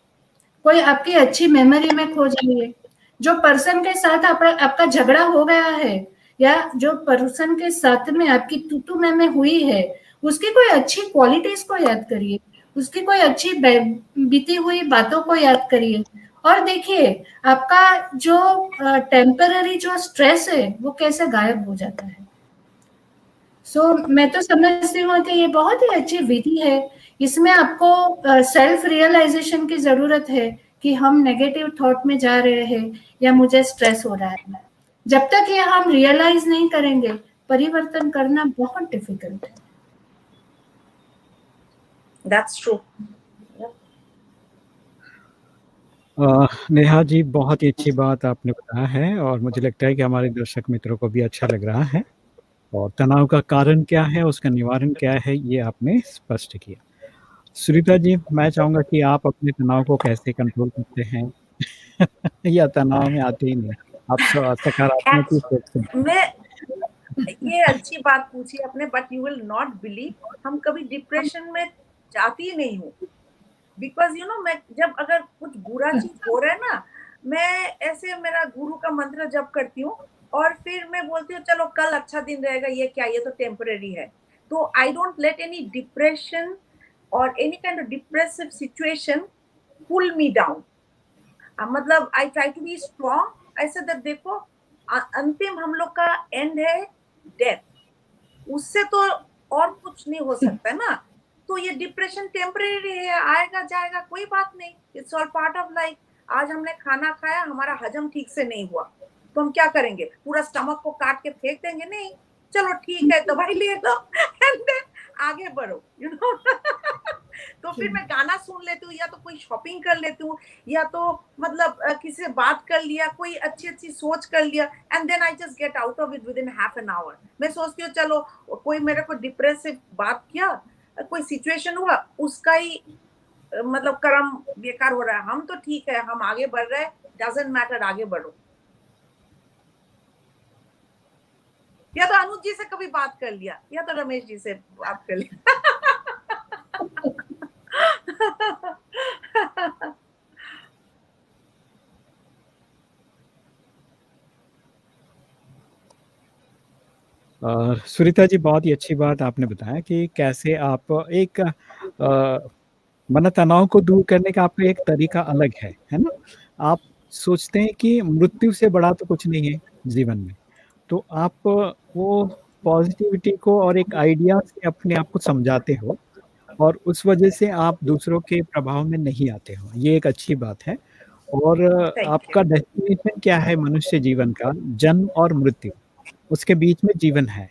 कोई आपकी अच्छी मेमोरी में खो जाइए। जो पर्सन के साथ आपका झगड़ा हो गया है या जो पर्सन के साथ में आपकी तू मैं हुई है, उसकी कोई अच्छी क्वालिटीज को याद करिए, उसकी कोई अच्छी बीती हुई बातों को याद करिए और देखिए आपका जो टेम्पररी जो स्ट्रेस है वो कैसे गायब हो जाता है। मैं तो समझती हूँ कि ये बहुत ही अच्छी विधि है। इसमें आपको सेल्फ रियलाइजेशन की जरूरत है कि हम नेगेटिव थॉट में जा रहे हैं या मुझे स्ट्रेस हो रहा है। जब तक ये हम रियलाइज नहीं करेंगे, परिवर्तन करना बहुत डिफिकल्ट है। That's true. नेहा जी, बहुत ही अच्छी बात आपने बताया है और मुझे लगता है कि हमारे दर्शक मित्रों को भी अच्छा लग रहा है और तनाव का कारण क्या है, उसका निवारण क्या है, ये आपने स्पष्ट किया। सुनीता जी, मैं चाहूँगा कि आप अपने तनाव को कैसे कंट्रोल करते हैं? या तनाव में आते ही नहीं? आप सकारात्मक ही सोचते हैं? मैं ये अच्छी बात पूछी आपने, but you will not believe, हम कभी डिप्रेशन में जाती नहीं हूँ। बिकॉज यू नो, मैं जब अगर कुछ बुरा चीज हो रहा है ना, मैं ऐसे मेरा गुरु का मंत्र जप करती हूँ और फिर मैं बोलती हूँ चलो कल अच्छा दिन रहेगा, ये क्या, ये तो टेम्पररी है। तो I don't let any depression और any kind of depressive situation pull me down. मतलब I try to be strong, ऐसे दैट देखो अंतिम हम लोग का एंड है डेथ, उससे तो और कुछ नहीं हो सकता ना। तो ये डिप्रेशन टेम्परेरी है, आएगा जाएगा, कोई बात नहीं, it's all part of life. आज हमने खाना खाया, हमारा हजम ठीक से नहीं हुआ, तो हम क्या करेंगे, पूरा स्टमक को काट के फेंक देंगे? नहीं, चलो ठीक है, दवाई ले लो एंड देन आगे बढ़ो, यू नो। तो फिर मैं गाना सुन लेती हूँ, या तो कोई शॉपिंग कर लेती हूँ, या तो मतलब किसी से बात कर लिया, कोई अच्छी अच्छी सोच कर लिया, and then I just get out of it within half an hour. मैं सोचती हूँ चलो कोई मेरे को डिप्रेसिव बात किया, कोई सिचुएशन हुआ, उसका ही मतलब कर्म बेकार हो रहा है, हम तो ठीक है, हम आगे बढ़ रहे हैं, डजंट मैटर, आगे बढ़ो। या तो अनुज जी से कभी बात कर लिया, या तो रमेश जी से बात कर लिया। सुनीता जी, बहुत ही अच्छी बात आपने बताया कि कैसे आप एक मतलब तनाव को दूर करने का आपका एक तरीका अलग है ना? आप सोचते हैं कि मृत्यु से बड़ा तो कुछ नहीं है जीवन में, तो आप वो पॉजिटिविटी को और एक आइडिया से अपने आप को समझाते हो और उस वजह से आप दूसरों के प्रभाव में नहीं आते हो, ये एक अच्छी बात है। और आपका डेस्टिनेशन क्या है मनुष्य जीवन का? जन्म और मृत्यु, उसके बीच में जीवन है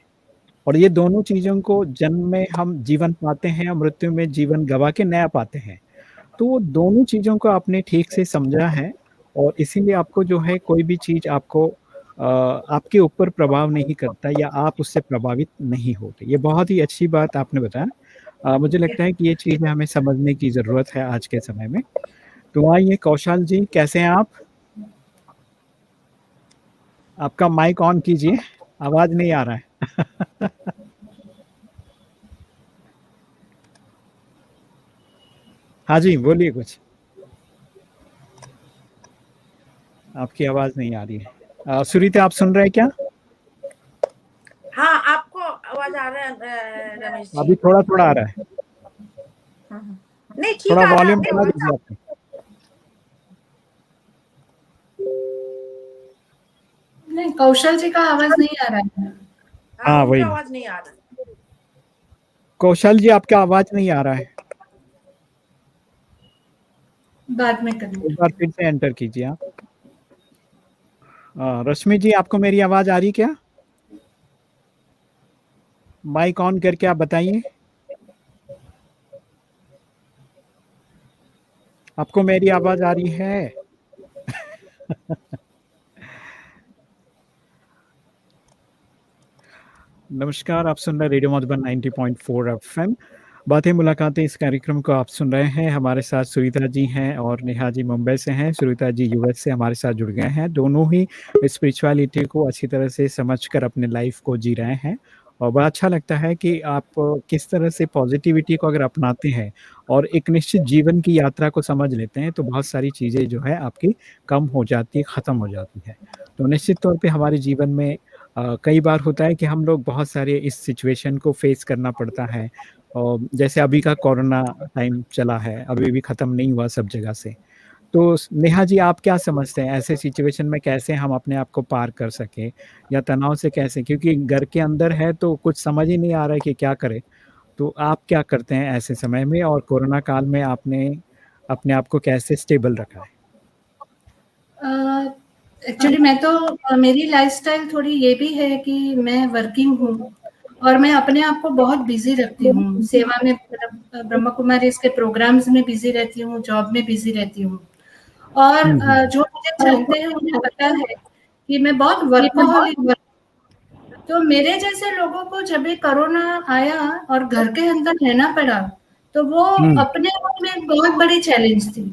और ये दोनों चीज़ों को जन्म में हम जीवन पाते हैं और मृत्यु में जीवन गँवा के नया पाते हैं। तो वो दोनों चीज़ों को आपने ठीक से समझा है और इसीलिए आपको जो है कोई भी चीज़ आपको आपके ऊपर प्रभाव नहीं करता या आप उससे प्रभावित नहीं होते। ये बहुत ही अच्छी बात आपने बताया। मुझे लगता है कि ये चीज़ें हमें समझने की ज़रूरत है आज के समय में। तो आइए कौशल जी, कैसे हैं आप? आपका माइक ऑन कीजिए, आवाज नहीं आ रहा है। हाँ जी, बोलिए कुछ। आपकी आवाज नहीं आ रही है। सुरीता, आप सुन रहे हैं क्या? हाँ, आपको आवाज आ रहा है रमेश जी? अभी थोड़ा थोड़ा आ रहा है। नहीं, ठीक थोड़ा आ रहा वॉल्यूम है। बढ़ा दीजिए आपने। नहीं, कौशल जी का आवाज नहीं आ रहा है। हाँ, उनका वही। आवाज नहीं आ रहा। कौशल जी, आपका आवाज नहीं आ रहा है। बाद में एक करेंगे। बार फिर से एंटर कीजिए आप। रश्मि जी, आपको मेरी आवाज आ रही क्या? माइक ऑन करके आप बताइए। आपको मेरी आवाज आ रही है? नमस्कार, आप सुन रहे रेडियो मधुबन 90.4 एफएम। बातें मुलाकातें, इस कार्यक्रम को आप सुन रहे हैं। हमारे साथ सुरीता जी हैं और नेहा जी मुंबई से हैं। सुरीता जी यूएस से हमारे साथ जुड़ गए हैं। दोनों ही स्पिरिचुअलिटी को अच्छी तरह से समझकर अपने लाइफ को जी रहे हैं और बड़ा अच्छा लगता है कि आप किस तरह से पॉजिटिविटी को अगर अपनाते हैं और एक निश्चित जीवन की यात्रा को समझ लेते हैं, तो बहुत सारी चीज़ें जो है आपकी कम हो जाती है, ख़त्म हो जाती है। तो निश्चित तौर पे हमारे जीवन में कई बार होता है कि हम लोग बहुत सारे इस सिचुएशन को फेस करना पड़ता है और जैसे अभी का कोरोना टाइम चला है, अभी भी ख़त्म नहीं हुआ सब जगह से। तो नेहा जी, आप क्या समझते हैं ऐसे सिचुएशन में कैसे हम अपने आप को पार कर सकें या तनाव से कैसे, क्योंकि घर के अंदर है तो कुछ समझ ही नहीं आ रहा है कि क्या करें। तो आप क्या करते हैं ऐसे समय में और कोरोना काल में आपने अपने आप को कैसे स्टेबल रखा है? एक्चुअली मैं तो मेरी लाइफस्टाइल थोड़ी ये भी है कि मैं वर्किंग हूँ और मैं अपने आप को बहुत बिजी रखती हूँ। सेवा में, ब्रह्म कुमारी इसके प्रोग्राम्स में बिजी रहती हूँ, जॉब में बिजी रहती हूँ। और जो मुझे जानते हैं उन्हें पता है कि मैं बहुत वर्कोहॉलिक। तो मेरे जैसे लोगों को जब भी कोरोना आया और घर के अंदर रहना पड़ा, तो वो अपने आप में बहुत बड़ी चैलेंज थी।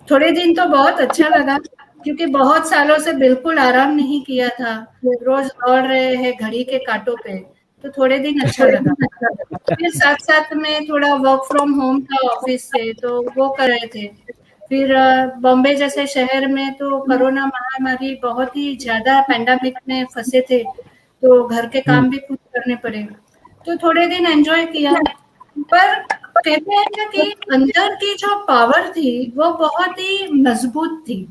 थोड़े दिन तो बहुत अच्छा लगा क्योंकि बहुत सालों से बिल्कुल आराम नहीं किया था, रोज दौड़ रहे हैं घड़ी के कांटों पे, तो थोड़े दिन अच्छा लगा। फिर साथ साथ में थोड़ा वर्क फ्रॉम होम था ऑफिस से, तो वो कर रहे थे। फिर बॉम्बे जैसे शहर में तो कोरोना महामारी बहुत ही ज्यादा पैंडेमिक में फंसे थे, तो घर के काम भी खुद करने पड़े, तो थोड़े दिन एंजॉय किया। पर कहते हैं ना कि अंदर की जो पावर थी वो बहुत ही मजबूत थी,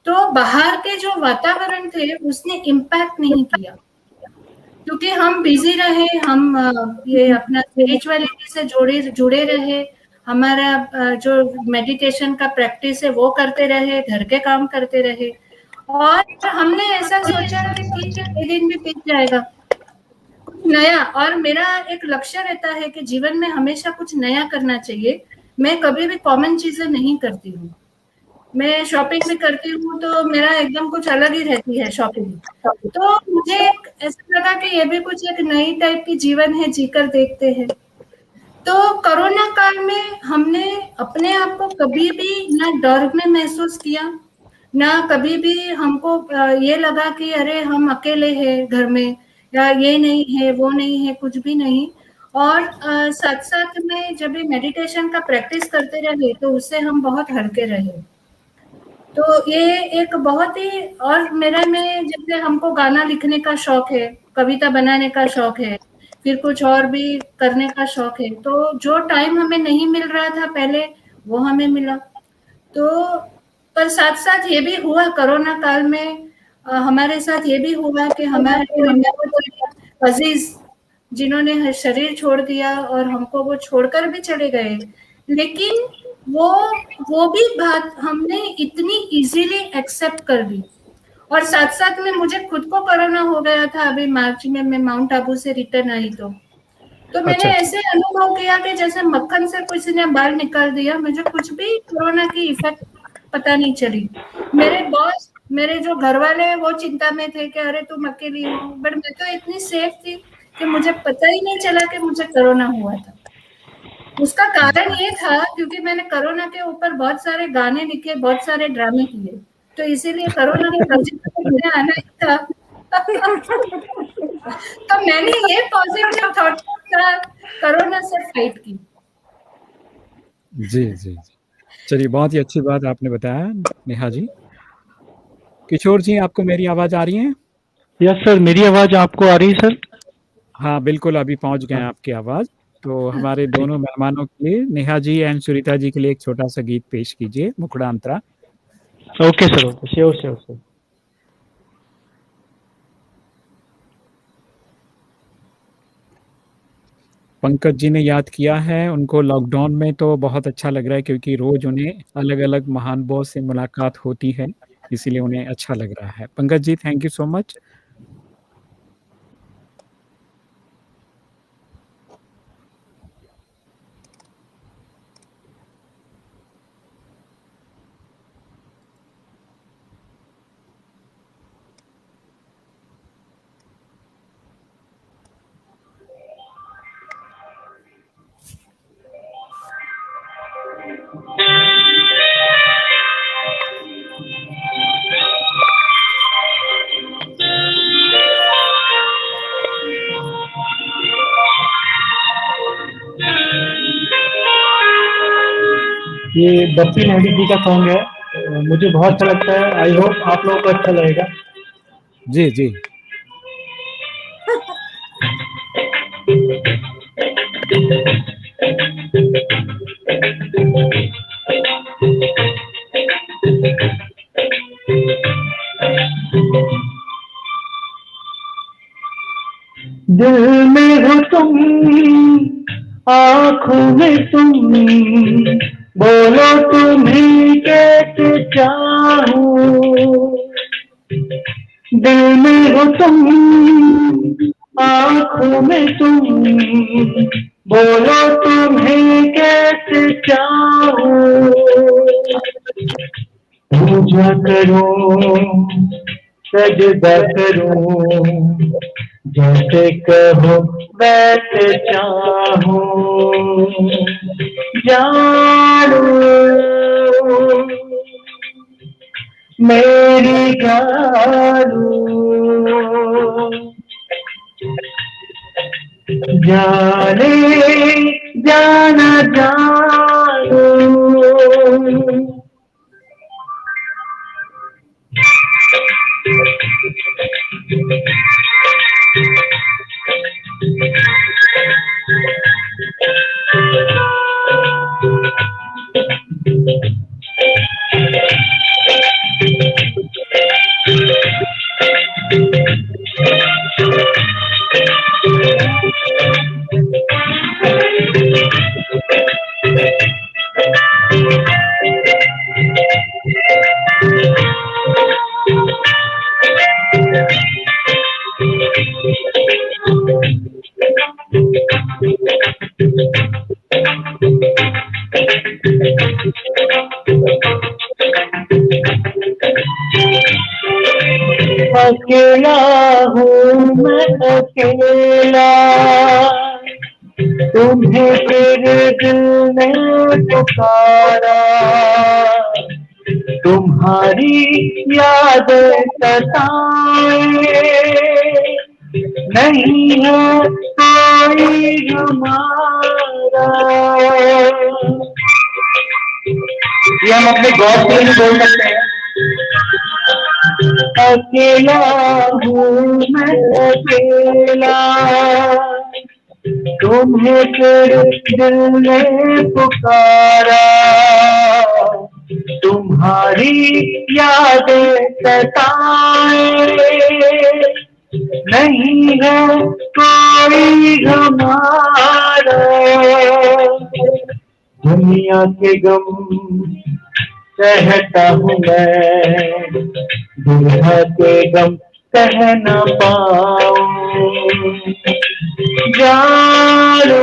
तो बाहर के जो वातावरण थे उसने इम्पैक्ट नहीं किया क्योंकि हम बिजी रहे, हम ये अपना स्पिरिचुअलिटी से जुड़े रहे, हमारा जो मेडिटेशन का प्रैक्टिस है वो करते रहे, घर के काम करते रहे और हमने ऐसा सोचा कि ठीक है, ये दिन भी बीत जाएगा, कुछ नया। और मेरा एक लक्ष्य रहता है कि जीवन में हमेशा कुछ नया करना चाहिए। मैं कभी भी कॉमन चीजें नहीं करती हूँ। मैं शॉपिंग भी करती हूँ तो मेरा एकदम कुछ अलग ही रहती है शॉपिंग। तो मुझे एक ऐसा लगा कि ये भी कुछ एक नई टाइप की जीवन है, जीकर देखते हैं। तो कोरोना काल में हमने अपने आप को कभी भी ना डर में महसूस किया, ना कभी भी हमको ये लगा कि अरे हम अकेले हैं घर में, या ये नहीं है वो नहीं है, कुछ भी नहीं। और साथ साथ में जब भी मेडिटेशन का प्रैक्टिस करते रहे तो उससे हम बहुत हल्के रहे। तो ये एक बहुत ही, और मेरे में जैसे हमको गाना लिखने का शौक है, कविता बनाने का शौक है, फिर कुछ और भी करने का शौक है, तो जो टाइम हमें नहीं मिल रहा था पहले वो हमें मिला। तो पर साथ साथ ये भी हुआ कोरोना काल में, हमारे साथ ये भी हुआ कि हमारे कोई बहुत अजीज जिन्होंने शरीर छोड़ दिया और हमको वो छोड़कर भी चले गए, लेकिन वो वो भी बात हमने इतनी इजीली एक्सेप्ट कर दी। और साथ साथ में मुझे खुद को कोरोना हो गया था अभी मार्च में, मैं माउंट आबू से रिटर्न आई तो मैंने अच्छा, अच्छा। ऐसे अनुभव किया कि जैसे मक्खन से किसी ने बाल निकाल दिया, मुझे कुछ भी कोरोना की इफेक्ट पता नहीं चली। मेरे बॉस, मेरे जो घर वाले हैं वो चिंता में थे कि अरे तुम अकेली हो, बट मैं तो इतनी सेफ थी कि मुझे पता ही नहीं चला कि मुझे कोरोना हुआ था। उसका कारण ये था क्योंकि मैंने कोरोना के ऊपर बहुत सारे गाने लिखे, बहुत सारे ड्रामे किए। तो इसीलिए कोरोना के पॉजिटिव मुझे आना ही था। तो मैंने ये पॉजिटिव थॉट का कोरोना से फाइट की। जी, जी, जी। चलिए, बहुत ही अच्छी बात आपने बताया नेहा जी। किशोर जी, आपको मेरी आवाज़ आ रही है? यस सर, मेरी आवाज़ आपको आ रही है सर? हाँ, बिल्कुल, अभी पहुँच गए हैं आपकी आवाज़। तो हमारे दोनों मेहमानों के लिए, नेहा जी एंड सुरीता जी के लिए एक छोटा-सा गीत पेश कीजिए, मुखड़ा अंतरा। Okay sir, okay, sure sure sir. Pankaj ji ने याद किया है, उनको लॉकडाउन में तो बहुत अच्छा लग रहा है क्योंकि रोज़ उन्हें अलग-अलग महान बॉस से मुलाकात होती है, इसीलिए उन्हें अच्छा लग रहा है। Pankaj ji, thank you so much. ये बप्पी नायडू जी का सॉन्ग है, मुझे बहुत अच्छा लगता है। आई होप आप लोगों को अच्छा लगेगा। जी, जी। दिल में हो तुम, आँखों में तुम, बोलो तुम्हें कैसे चाहूं। दिल में हो तुम, आँखों में तुम, बोलो तुम्हें कैसे चाहूं। पूजा करूं, सजदा करूं, जैसे कहो वैसे चाहूं। जानो मेरी जानो, जाने जाना जानो। अकेला हूँ मैं अकेला, तुम्हें तेरे दिल ने पुकारा। तुम्हारी याद सताए, नहीं है कोई हमारा। ये हम अपने गॉड के लिए बोल सकते हैं। अकेला हूँ मैं अकेला, तुम्हें तेरे दिल ने पुकारा। तुम्हारी यादें सताए, नहीं है कोई हमारा। दुनिया के गम सहता हूँ मैं, दुनिया के गम सह न पाऊं। जानो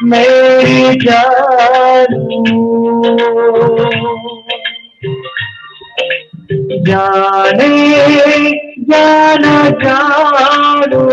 मेरी जानो, जाने जाना जानो।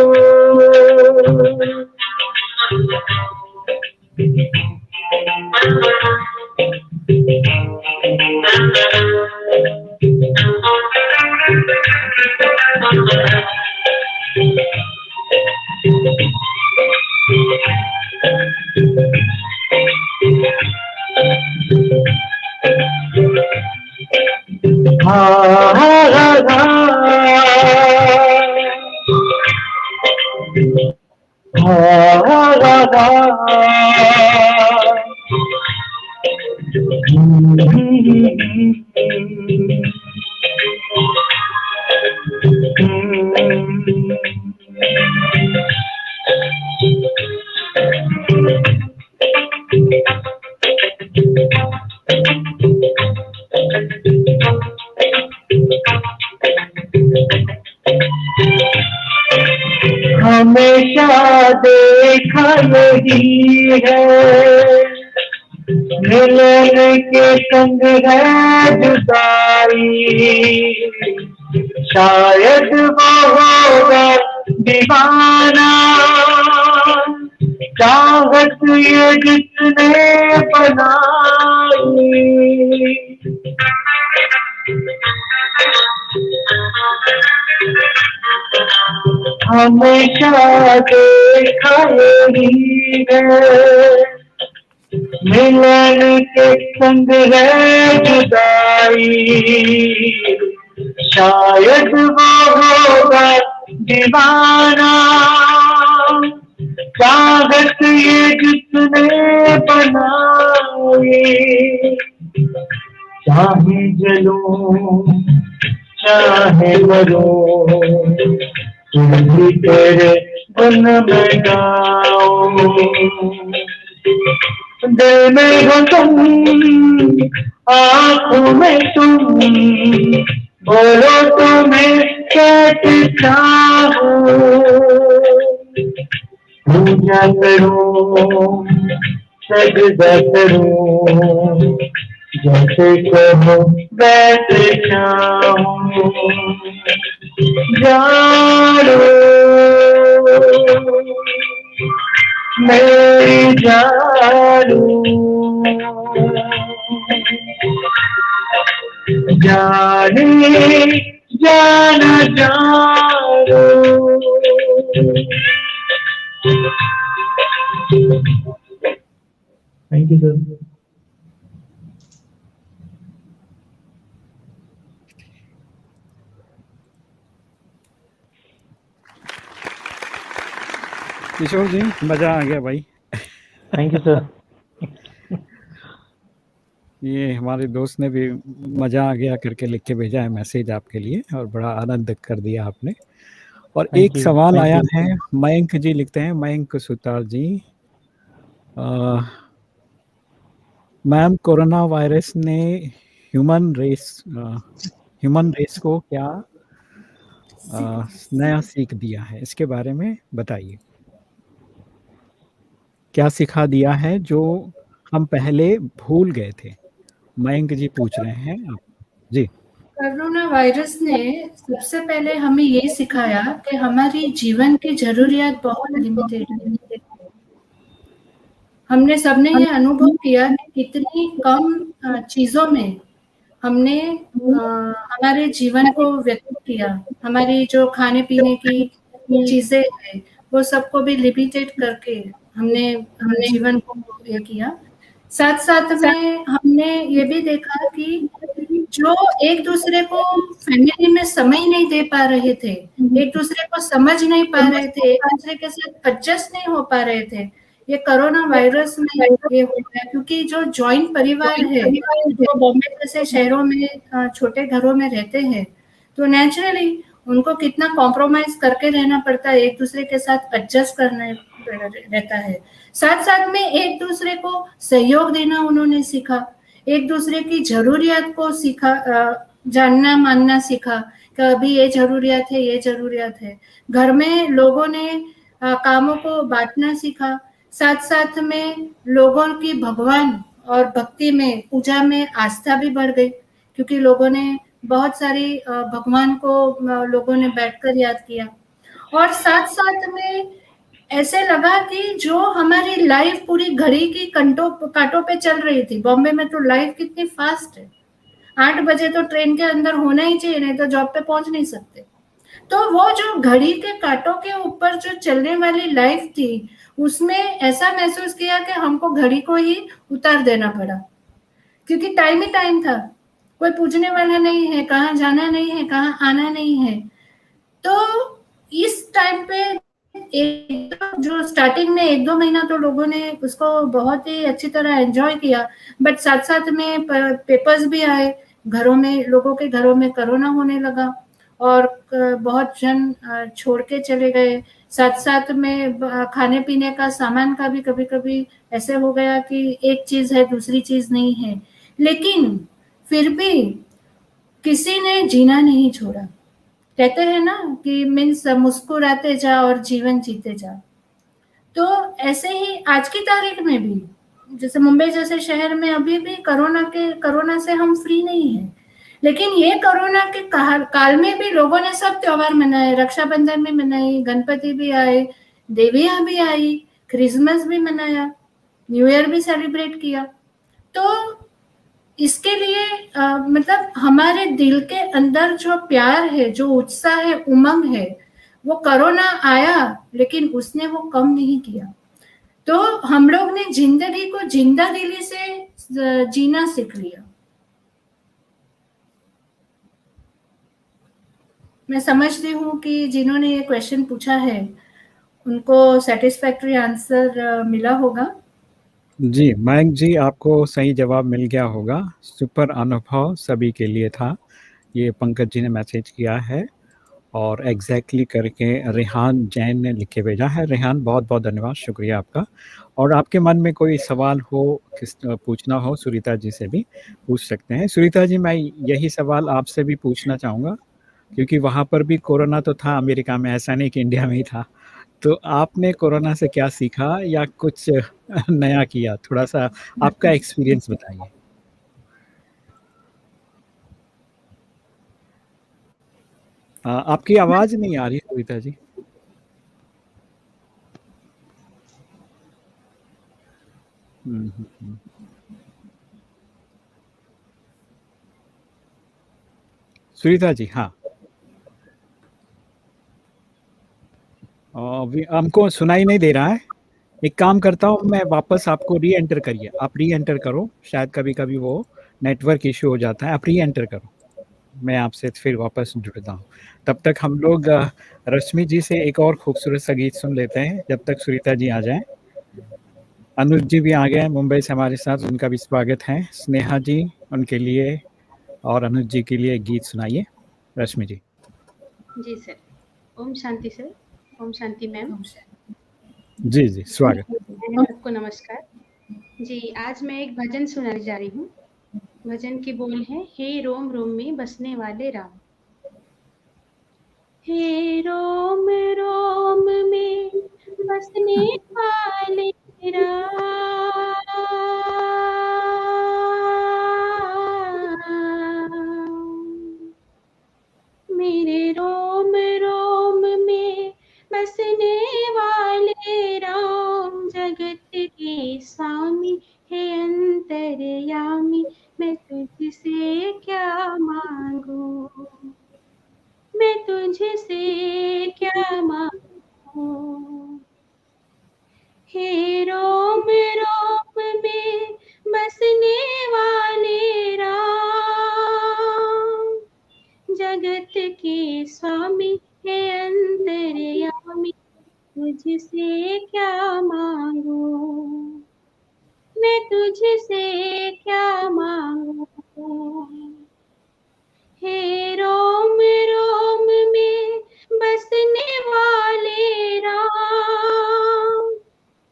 हमेशा देखा यही है, मिलन के संग है जुदाई, शायद वो होगा दीवाना, चाहत ये जिसने बनाई। हमेशा देखा यही है, मिलन के संग है जुदाई, शायद वो होगा दीवाना, चाहत ये जिसने बनाई। चाहे जलूं चाहे मरूं, तुम भी तेरे गुन में गाऊं। दिल में हो तुम, आँखों में तुम, बोलो तुम्हें कैसे चाहूं। पूजा करूं सजदा करूं, जैसे कहो वैसे चाहूं। जानो मेरी जानू, जाने जाना जानो। Thank you sir. Kishore ji मजा आ गया भाई। Thank you sir. ये हमारे दोस्त ने भी मजा आ गया करके लिख के भेजा है मैसेज आपके लिए, और बड़ा आनंद कर दिया आपने। और एक सवाल आया है, मयंक जी लिखते हैं, मयंक सुतार जी, मैम कोरोना वायरस ने ह्यूमन रेस को क्या नया सीख दिया है, इसके बारे में बताइए। क्या सिखा दिया है जो हम पहले भूल गए थे? मयंक जी पूछ रहे हैं आप जी। कोरोना वायरस ने सबसे पहले हमें ये सिखाया कि हमारी जीवन की जरूरियात बहुत लिमिटेड है। हमने सबने ये अनुभव किया कि कितनी कम चीजों में हमने हमारे जीवन को व्यतीत किया। हमारी जो खाने पीने की चीजें हैं वो सबको भी लिमिटेड करके हमने जीवन को ये किया। साथ साथ में हमने ये भी देखा कि जो एक दूसरे को फैमिली में समय नहीं दे पा रहे थे, एक दूसरे को समझ नहीं पा रहे थे, एक दूसरे के साथ एडजस्ट नहीं हो पा रहे थे, ये कोरोना वायरस में ये हो गया। क्योंकि जो जॉइंट परिवार है, जो बॉम्बे जैसे शहरों में छोटे घरों में रहते हैं, तो नेचुरली उनको कितना कॉम्प्रोमाइज करके रहना पड़ता है, एक दूसरे के साथ एडजस्ट करना रहता है। साथ साथ में एक दूसरे को सहयोग देना उन्होंने सीखा, एक दूसरे की जरूरियात को सीखा, जानना मानना सीखा कि अभी ये जरूरियात है, ये जरूरियात है। घर में लोगों ने कामों को बांटना सीखा। साथ साथ में लोगों की भगवान और भक्ति में, पूजा में आस्था भी बढ़ गई, क्योंकि लोगों ने बहुत सारी भगवान को लोगों ने बैठकर याद किया। और साथ साथ में ऐसे लगा कि जो हमारी लाइफ पूरी घड़ी की कांटों पे चल रही थी, बॉम्बे में तो लाइफ कितनी फास्ट है, 8 बजे तो ट्रेन के अंदर होना ही चाहिए, नहीं तो जॉब पे पहुंच नहीं सकते। तो वो जो घड़ी के कांटों के ऊपर जो चलने वाली लाइफ थी, उसमें ऐसा महसूस किया कि हमको घड़ी को ही उतार देना पड़ा, क्योंकि टाइम ही टाइम था, कोई पूछने वाला नहीं है, कहाँ जाना नहीं है, कहाँ आना नहीं है। तो इस टाइम पे एक जो स्टार्टिंग में 1-2 महीना तो लोगों ने उसको बहुत ही अच्छी तरह एंजॉय किया, बट साथ साथ में पेपर्स भी आए, घरों में, लोगों के घरों में कोरोना होने लगा और बहुत जन छोड़ के चले गए। साथ साथ में खाने पीने का सामान का भी कभी कभी ऐसे हो गया कि एक चीज है दूसरी चीज नहीं है, लेकिन फिर भी किसी ने जीना नहीं छोड़ा। कहते हैं ना कि मीन्स मुस्कुराते जा और जीवन जीते जा। तो ऐसे ही आज की तारीख में भी, जैसे मुंबई जैसे शहर में अभी भी कोरोना से हम फ्री नहीं है, लेकिन ये कोरोना के काल में भी लोगों ने सब त्योहार मनाए, रक्षाबंधन भी मनाई, गणपति भी आए, देवियां भी आई, क्रिसमस भी मनाया, न्यू ईयर भी सेलिब्रेट किया। तो इसके लिए मतलब हमारे दिल के अंदर जो प्यार है, जो उत्साह है, उमंग है, वो कोरोना आया लेकिन उसने वो कम नहीं किया। तो हम लोग ने जिंदगी को जिंदा दिली से जीना सीख लिया। मैं समझती हूँ कि जिन्होंने ये क्वेश्चन पूछा है उनको सेटिस्फैक्टरी आंसर मिला होगा। जी, मयंक जी, आपको सही जवाब मिल गया होगा। सुपर अनुभव सभी के लिए था। ये पंकज जी ने मैसेज किया है और एग्जैक्टली करके रेहान जैन ने लिख के भेजा है। रेहान, बहुत बहुत धन्यवाद, शुक्रिया आपका। और आपके मन में कोई सवाल हो, पूछना हो, सुरीता जी से भी पूछ सकते हैं। सुरीता जी, मैं यही सवाल आपसे भी पूछना चाहूँगा, क्योंकि वहाँ पर भी कोरोना तो था अमेरिका में, ऐसा नहीं कि इंडिया में ही था। तो आपने कोरोना से क्या सीखा या कुछ नया किया? थोड़ा-सा आपका एक्सपीरियंस बताइए। आपकी आवाज़ नहीं आ रही सुनीता जी। हुँ, हुँ, हुँ। सुनीता जी, हाँ। अभी हमको सुनाई नहीं दे रहा है। एक काम करता हूँ मैं, वापस आपको री-एंटर करिए। आप री-एंटर करो, शायद कभी-कभी वो नेटवर्क इश्यू हो जाता है। आप री-एंटर करो। मैं आपसे फिर वापस जुड़ता हूँ। तब तक हम लोग रश्मि जी से एक और खूबसूरत सा गीत सुन लेते हैं, जब तक सुनीता जी आ जाएँ। अनुज जी भी आ गए हैं मुंबई से हमारे साथ, उनका भी स्वागत है। स्नेहा जी, उनके लिए और अनुज जी के लिए गीत सुनाइए, रश्मि जी। जी sir. Om Shanti sir. Om Shanti ma'am. जी, जी, स्वागत। सबको नमस्कार। जी, आज मैं एक भजन सुनाने जा रही हूँ। भजन के बोल हैं, हे रोम रोम में बसने वाले राम। हे रोम रोम में बसने वाले राम, मेरे रोम रोम में बसने वाले राम, जगत के स्वामी हे अंतर्यामी, मैं तुझसे क्या मांगू, मैं तुझसे क्या मांगू। हे रोम रोम में बसने वाले राम, जगत के स्वामी हे अंतर्यामी, तुझसे क्या मांगू, मैं तुझसे क्या मांगू। हे रोम रोम में बसने वाले राम,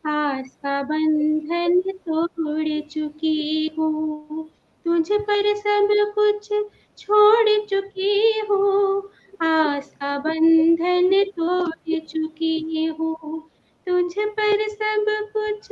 आस का बंधन तोड़ चुकी हूँ, तुझ पर सब कुछ छोड़ चुकी हूँ। आस का बंधन तोड़ चुकी हूँ, तुझ पर सब कुछ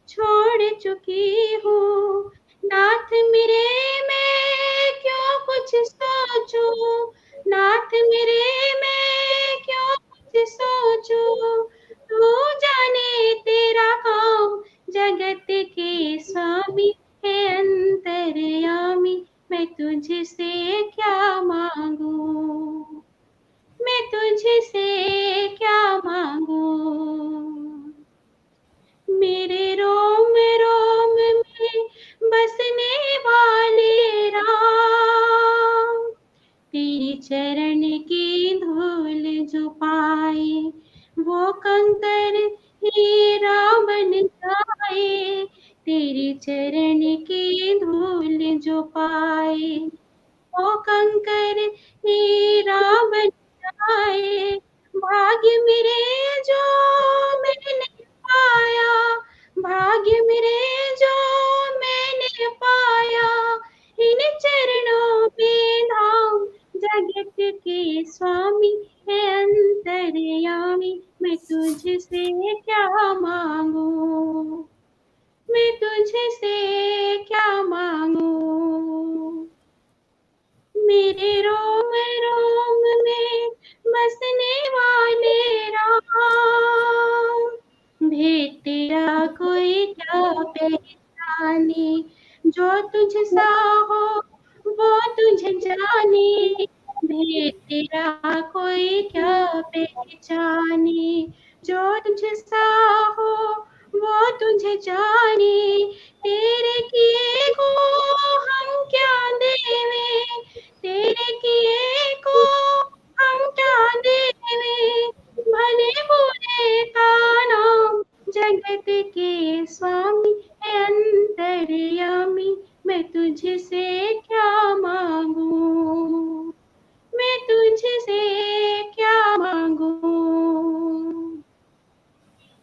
छोड़ चुकी हूँ। नाथ मेरे मैं क्यों कुछ सोचूं, नाथ मेरे मैं क्यों कुछ सोचूं, तू जाने तेरा काम, जगत के स्वामी हे अंतर्यामी, मैं तुझसे चरण की धूल जो पाए, वो कंकर हीरा बन जाए। तेरे चरण की धूल जो पाए, वो कंकर हीरा बन जाए। भाग्य मेरे जो मैंने पाया, भाग्य मेरे जो मैंने पाया, इन चरणों में धाम। जगत के स्वामी है अंतर्यामी, मैं तुझसे क्या मांगू, मैं तुझसे क्या मांगू। मेरे रोम रोम में बसने वाले राम, भेद तेरा कोई क्या पहचाने, जो तुझसा हो वो तुझे जाने। भेद तेरा कोई क्या पहचाने, जो तुझसा हो वो तुझे जाने। तेरे किए को हम क्या देवे, तेरे किए को हम क्या देवे। भले बुरे का नाम जगत के स्वामी है अंतर्यामी, मैं तुझसे क्या मांगू, मैं तुझसे क्या मांगू।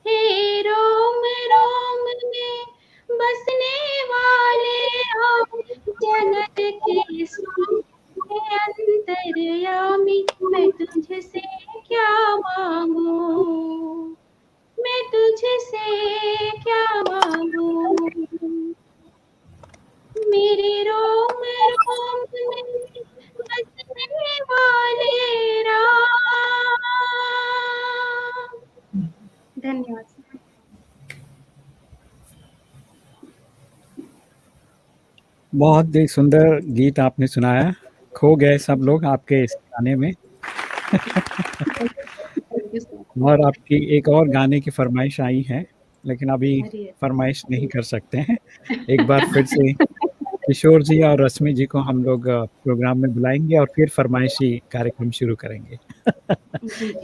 हे रोम रोम में बसने वाले राम, जगत के स्वामी है अंतर्यामी, मैं तुझसे क्या मांगू, मैं तुझसे क्या मांगू। मेरे रोम रोम में बसने वाले राम। धन्यवाद। बहुत ही सुंदर गीत आपने सुनाया, खो गए सब लोग आपके इस गाने में। और आपकी एक और गाने की फरमाइश आई है, लेकिन अभी फरमाइश नहीं कर सकते हैं। एक बार फिर से किशोर जी और रश्मि जी को हम लोग प्रोग्राम में बुलाएंगे और फिर फरमाइशी कार्यक्रम शुरू करेंगे।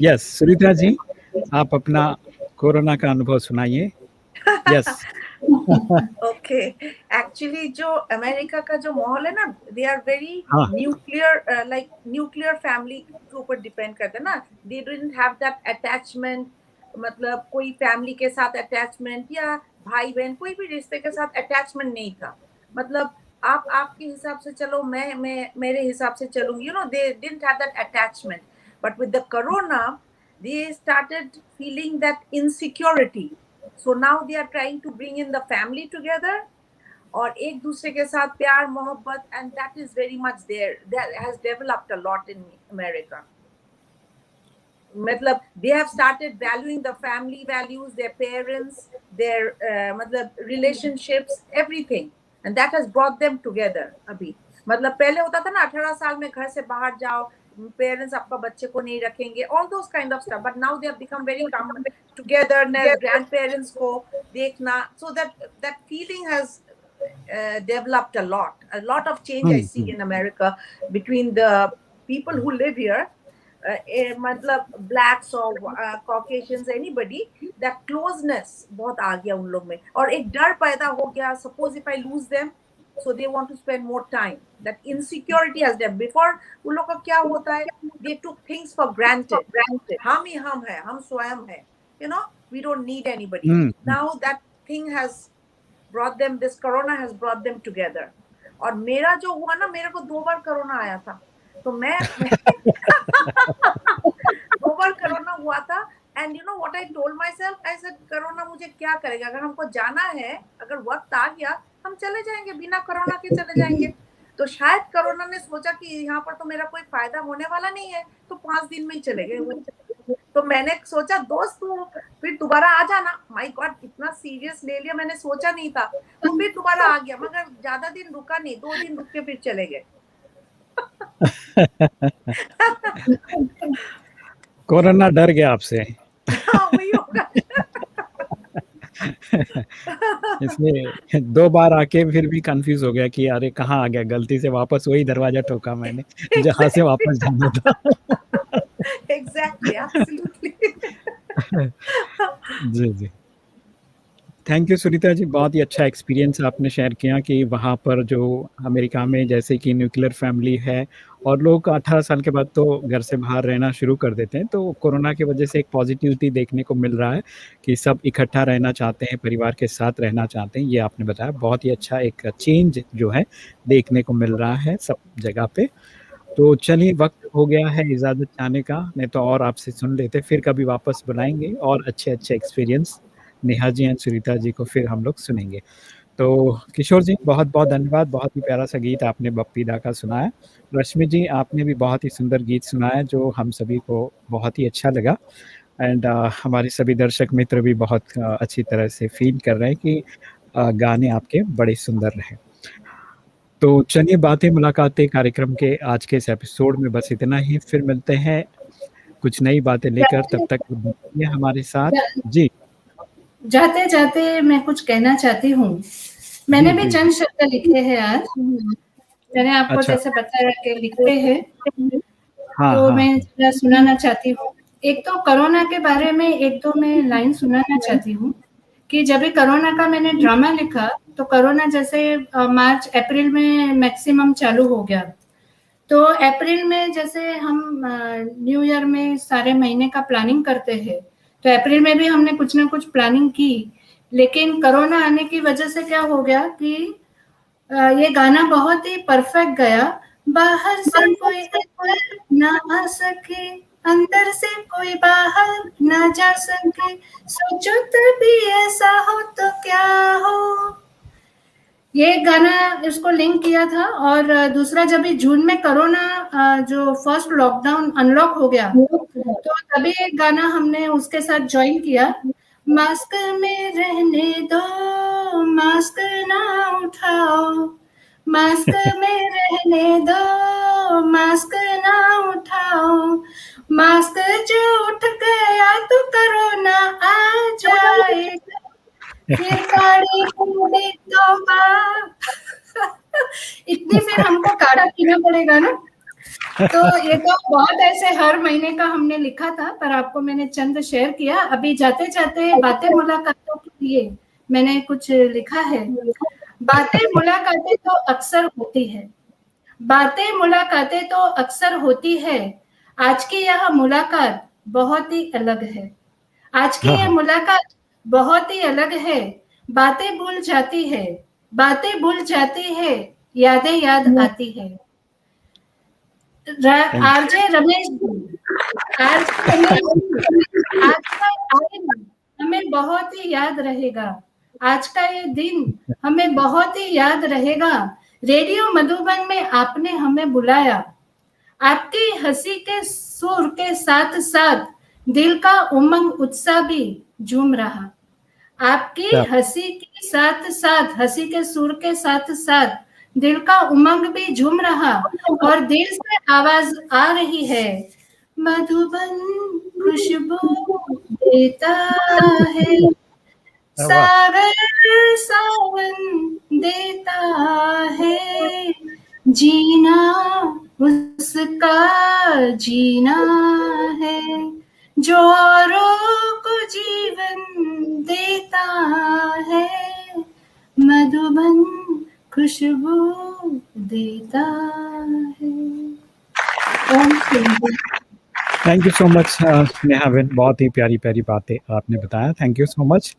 यस, सुनीता जी, आप अपना कोरोना का अनुभव सुनाइए। यस। ओके, एक्चुअली जो अमेरिका का जो माहौल है ना, दे आर वेरी हाँ। न्यूक्लियर, लाइक न्यूक्लियर फैमिली के ऊपर डिपेंड करते हैं ना। दे डिडंट हैव दैट अटैचमेंट, मतलब कोई फैमिली के साथ अटैचमेंट या भाई बहन कोई भी रिश्ते के साथ अटैचमेंट नहीं था। मतलब आप आपके हिसाब से चलो, मैं मेरे हिसाब से चलूंगी, you know, they didn't have that attachment. But with the corona they started feeling that insecurity, so now they are trying to bring in the family together और एक दूसरे के साथ प्यार मोहब्बत, and that is very much there, that has developed a lot in America. मतलब they have started valuing the family values, their parents, their मतलब relationships, everything, and that has brought them together. अभी मतलब पहले होता था ना 18 साल में घर से बाहर जाओ, पेरेंट्स आपका बच्चे को नहीं रखेंगे, all those kind of stuff, but now they have become very togetherness, grandparents को देखना, so that feeling has developed a lot of change I see in America between the people who live here, मतलब blacks or Caucasians, anybody, that closeness बहुत आ गया उन लोग में, और एक डर पैदा हो गया, suppose if I lose them, so they want to spend more time. That insecurity has them. Before उन लोग का क्या होता है, they took things for granted. हम ही हम हैं, हम स्वयं हैं, you know, we don't need anybody. Now that thing has brought them, this corona has brought them together. और मेरा जो हुआ ना, मेरे को 2 बार कोरोना आया था, तो मैं 2 बार कोरोना हुआ था, and you know what I told myself, I said corona मुझे क्या करेगा, अगर हमको जाना है, अगर वक्त आ गया हम चले जाएंगे, बिना कोरोना के चले जाएंगे। तो शायद कोरोना ने सोचा कि यहाँ पर तो मेरा कोई फायदा होने वाला नहीं है, तो 5 दिन में ही चले गए। तो मैंने सोचा दोस्त तू फिर दोबारा आ जाना। माय गॉड, इतना सीरियस ले लिया, मैंने सोचा नहीं था, तो फिर दोबारा आ गया, मगर ज्यादा दिन रुका नहीं, 2 दिन रुक के फिर चले गए। कोरोना डर गया आपसे। हाँ, वही होगा। इसलिए 2 बार आके फिर भी कन्फ्यूज़ हो गया कि अरे कहाँ आ गया, गलती से वापस वही दरवाज़ा ठोका मैंने, जहाँ से एग्जैक्टली वापस जाना था। एग्जैक्टली एब्सोल्युटली जी, जी। थैंक यू सुनीता जी, बहुत ही अच्छा एक्सपीरियंस आपने शेयर किया कि वहाँ पर जो अमेरिका में जैसे कि न्यूक्लियर फैमिली है और लोग 18 साल के बाद तो घर से बाहर रहना शुरू कर देते हैं, तो कोरोना की वजह से एक पॉजिटिविटी देखने को मिल रहा है कि सब इकट्ठा रहना चाहते हैं, परिवार के साथ रहना चाहते हैं, ये आपने बताया। बहुत ही अच्छा एक चेंज जो है देखने को मिल रहा है सब जगह पे। तो चलिए वक़्त हो गया है इजाज़त चाहने का, नहीं तो और आपसे सुन लेते, फिर कभी वापस बुलाएँगे और अच्छे-अच्छे एक्सपीरियंस नेहा जी एंड सुनीता जी को फिर हम लोग सुनेंगे। तो किशोर जी बहुत-बहुत धन्यवाद, बहुत ही प्यारा-सा गीत आपने बप्पी दा का सुनाया। रश्मि जी आपने भी बहुत ही सुंदर गीत सुनाया जो हम सभी को बहुत ही अच्छा लगा एंड हमारे सभी दर्शक मित्र भी बहुत अच्छी तरह से फ़ील कर रहे हैं कि गाने आपके बड़े सुंदर रहे। तो चलिए बातें मुलाकातें कार्यक्रम के आज के इस एपिसोड में बस इतना ही, फिर मिलते हैं कुछ नई बातें लेकर, तब तक बनिए हमारे साथ। जी। जाते जाते मैं कुछ कहना चाहती हूँ। मैंने जी, भी जी, चंद जी। शब्द लिखे हैं आज। मैंने आपको अच्छा। जैसे बताया कि लिखे हैं, हाँ, तो हाँ, मैं हाँ। ज़रा सुनाना चाहती हूँ। एक तो कोरोना के बारे में 1-2 मैं लाइन सुनाना चाहती हूँ, कि जब भी कोरोना का मैंने ड्रामा लिखा, तो कोरोना जैसे मार्च अप्रैल में मैक्सिमम चालू हो गया। तो अप्रैल में जैसे हम न्यू ईयर में सारे महीने का प्लानिंग करते हैं, तो अप्रैल में भी हमने कुछ ना कुछ प्लानिंग की, लेकिन कोरोना आने की वजह से क्या हो गया कि ये गाना बहुत ही परफेक्ट गया। बाहर से कोई अंदर ना आ सके, अंदर से कोई बाहर ना जा सके, सोचो तभी ऐसा हो तो क्या हो। ये गाना इसको लिंक किया था। और दूसरा जब भी जून में कोरोना जो फर्स्ट लॉकडाउन अनलॉक हो गया, तो तभी एक गाना हमने उसके साथ ज्वाइन किया। मास्क में रहने दो, मास्क ना उठाओ, मास्क में रहने दो, मास्क ना उठाओ, मास्क जो उठ गया तो कोरोना आ जाएगा, फिर काढ़ी पूरी तौबा। इतनी फिर हमको काढ़ा पीना पड़ेगा ना। तो ये तो बहुत ऐसे हर महीने का हमने लिखा था, पर आपको मैंने चंद शेयर किया। अभी जाते-जाते बातें मुलाकातों के लिए मैंने कुछ लिखा है। बातें मुलाकातें तो अक्सर होती है, बातें मुलाकातें तो अक्सर होती है, आज की यह मुलाकात बहुत ही अलग है। आज की हाँ, यह हाँ। मुलाकात बहुत ही अलग है, बातें भूल जाती है, बातें भूल जाती है, यादें याद आती है। Thank RJ Ramesh ji, RJ Ramesh ji, आज का दिन हमें बहुत ही याद रहेगा। आज का ये दिन हमें बहुत ही याद रहेगा। रेडियो मधुबन में आपने हमें बुलाया, आपकी हंसी के सुर के साथ साथ दिल का उमंग उत्साह भी झूम रहा। आपकी क्या हंसी के साथ साथ, हंसी के सुर के साथ साथ दिल का उमंग भी झूम रहा, और दिल से आवाज आ रही है, मधुबन खुशबू देता है, वाह! सागर सावन देता है, जीना उसका जीना है, जो औरों को जीवन देता है, मधुबन खुशबू देता है। Thank you so much Neha Ben, बहुत ही प्यारी-प्यारी बातें आपने बताया, थैंक यू सो मच।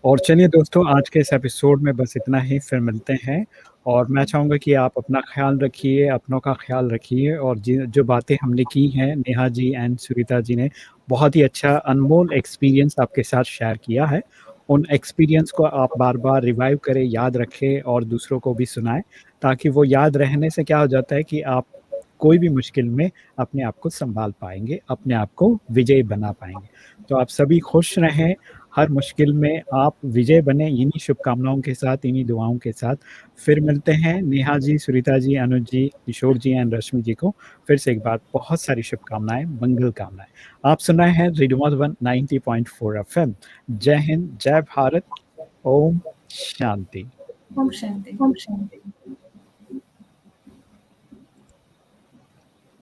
और चलिए दोस्तों, आज के इस एपिसोड में बस इतना ही, फिर मिलते हैं और मैं चाहूँगा कि आप अपना ख़्याल रखिए, अपनों का ख़्याल रखिए और जो बातें हमने की हैं, नेहा जी एंड सुनीता जी ने बहुत ही अच्छा अनमोल एक्सपीरियंस आपके साथ शेयर किया है। उन एक्सपीरियंस को आप बार-बार रिवाइव करें, याद रखें और दूसरों को भी सुनाएँ, ताकि वो याद रहने से क्या हो जाता है कि आप कोई भी मुश्किल में अपने आप को सँभाल पाएँगे, अपने आप को विजयी बना पाएँगे। तो आप सभी खुश रहें, हर मुश्किल में आप विजय बनें, इन्हीं शुभकामनाओं के साथ, इन्हीं दुआओं के साथ फिर मिलते हैं। नेहा जी, सुनीता जी, अनुज जी, किशोर जी एंड रश्मि जी को फिर से एक बार बहुत सारी शुभकामनाएँ, मंगल कामनाएँ। आप सुन रहे हैं रेडियो मधुबन 90.4 एफएम। जय हिंद, जय भारत, ओम शांति। ओम शांति। ओम शांति।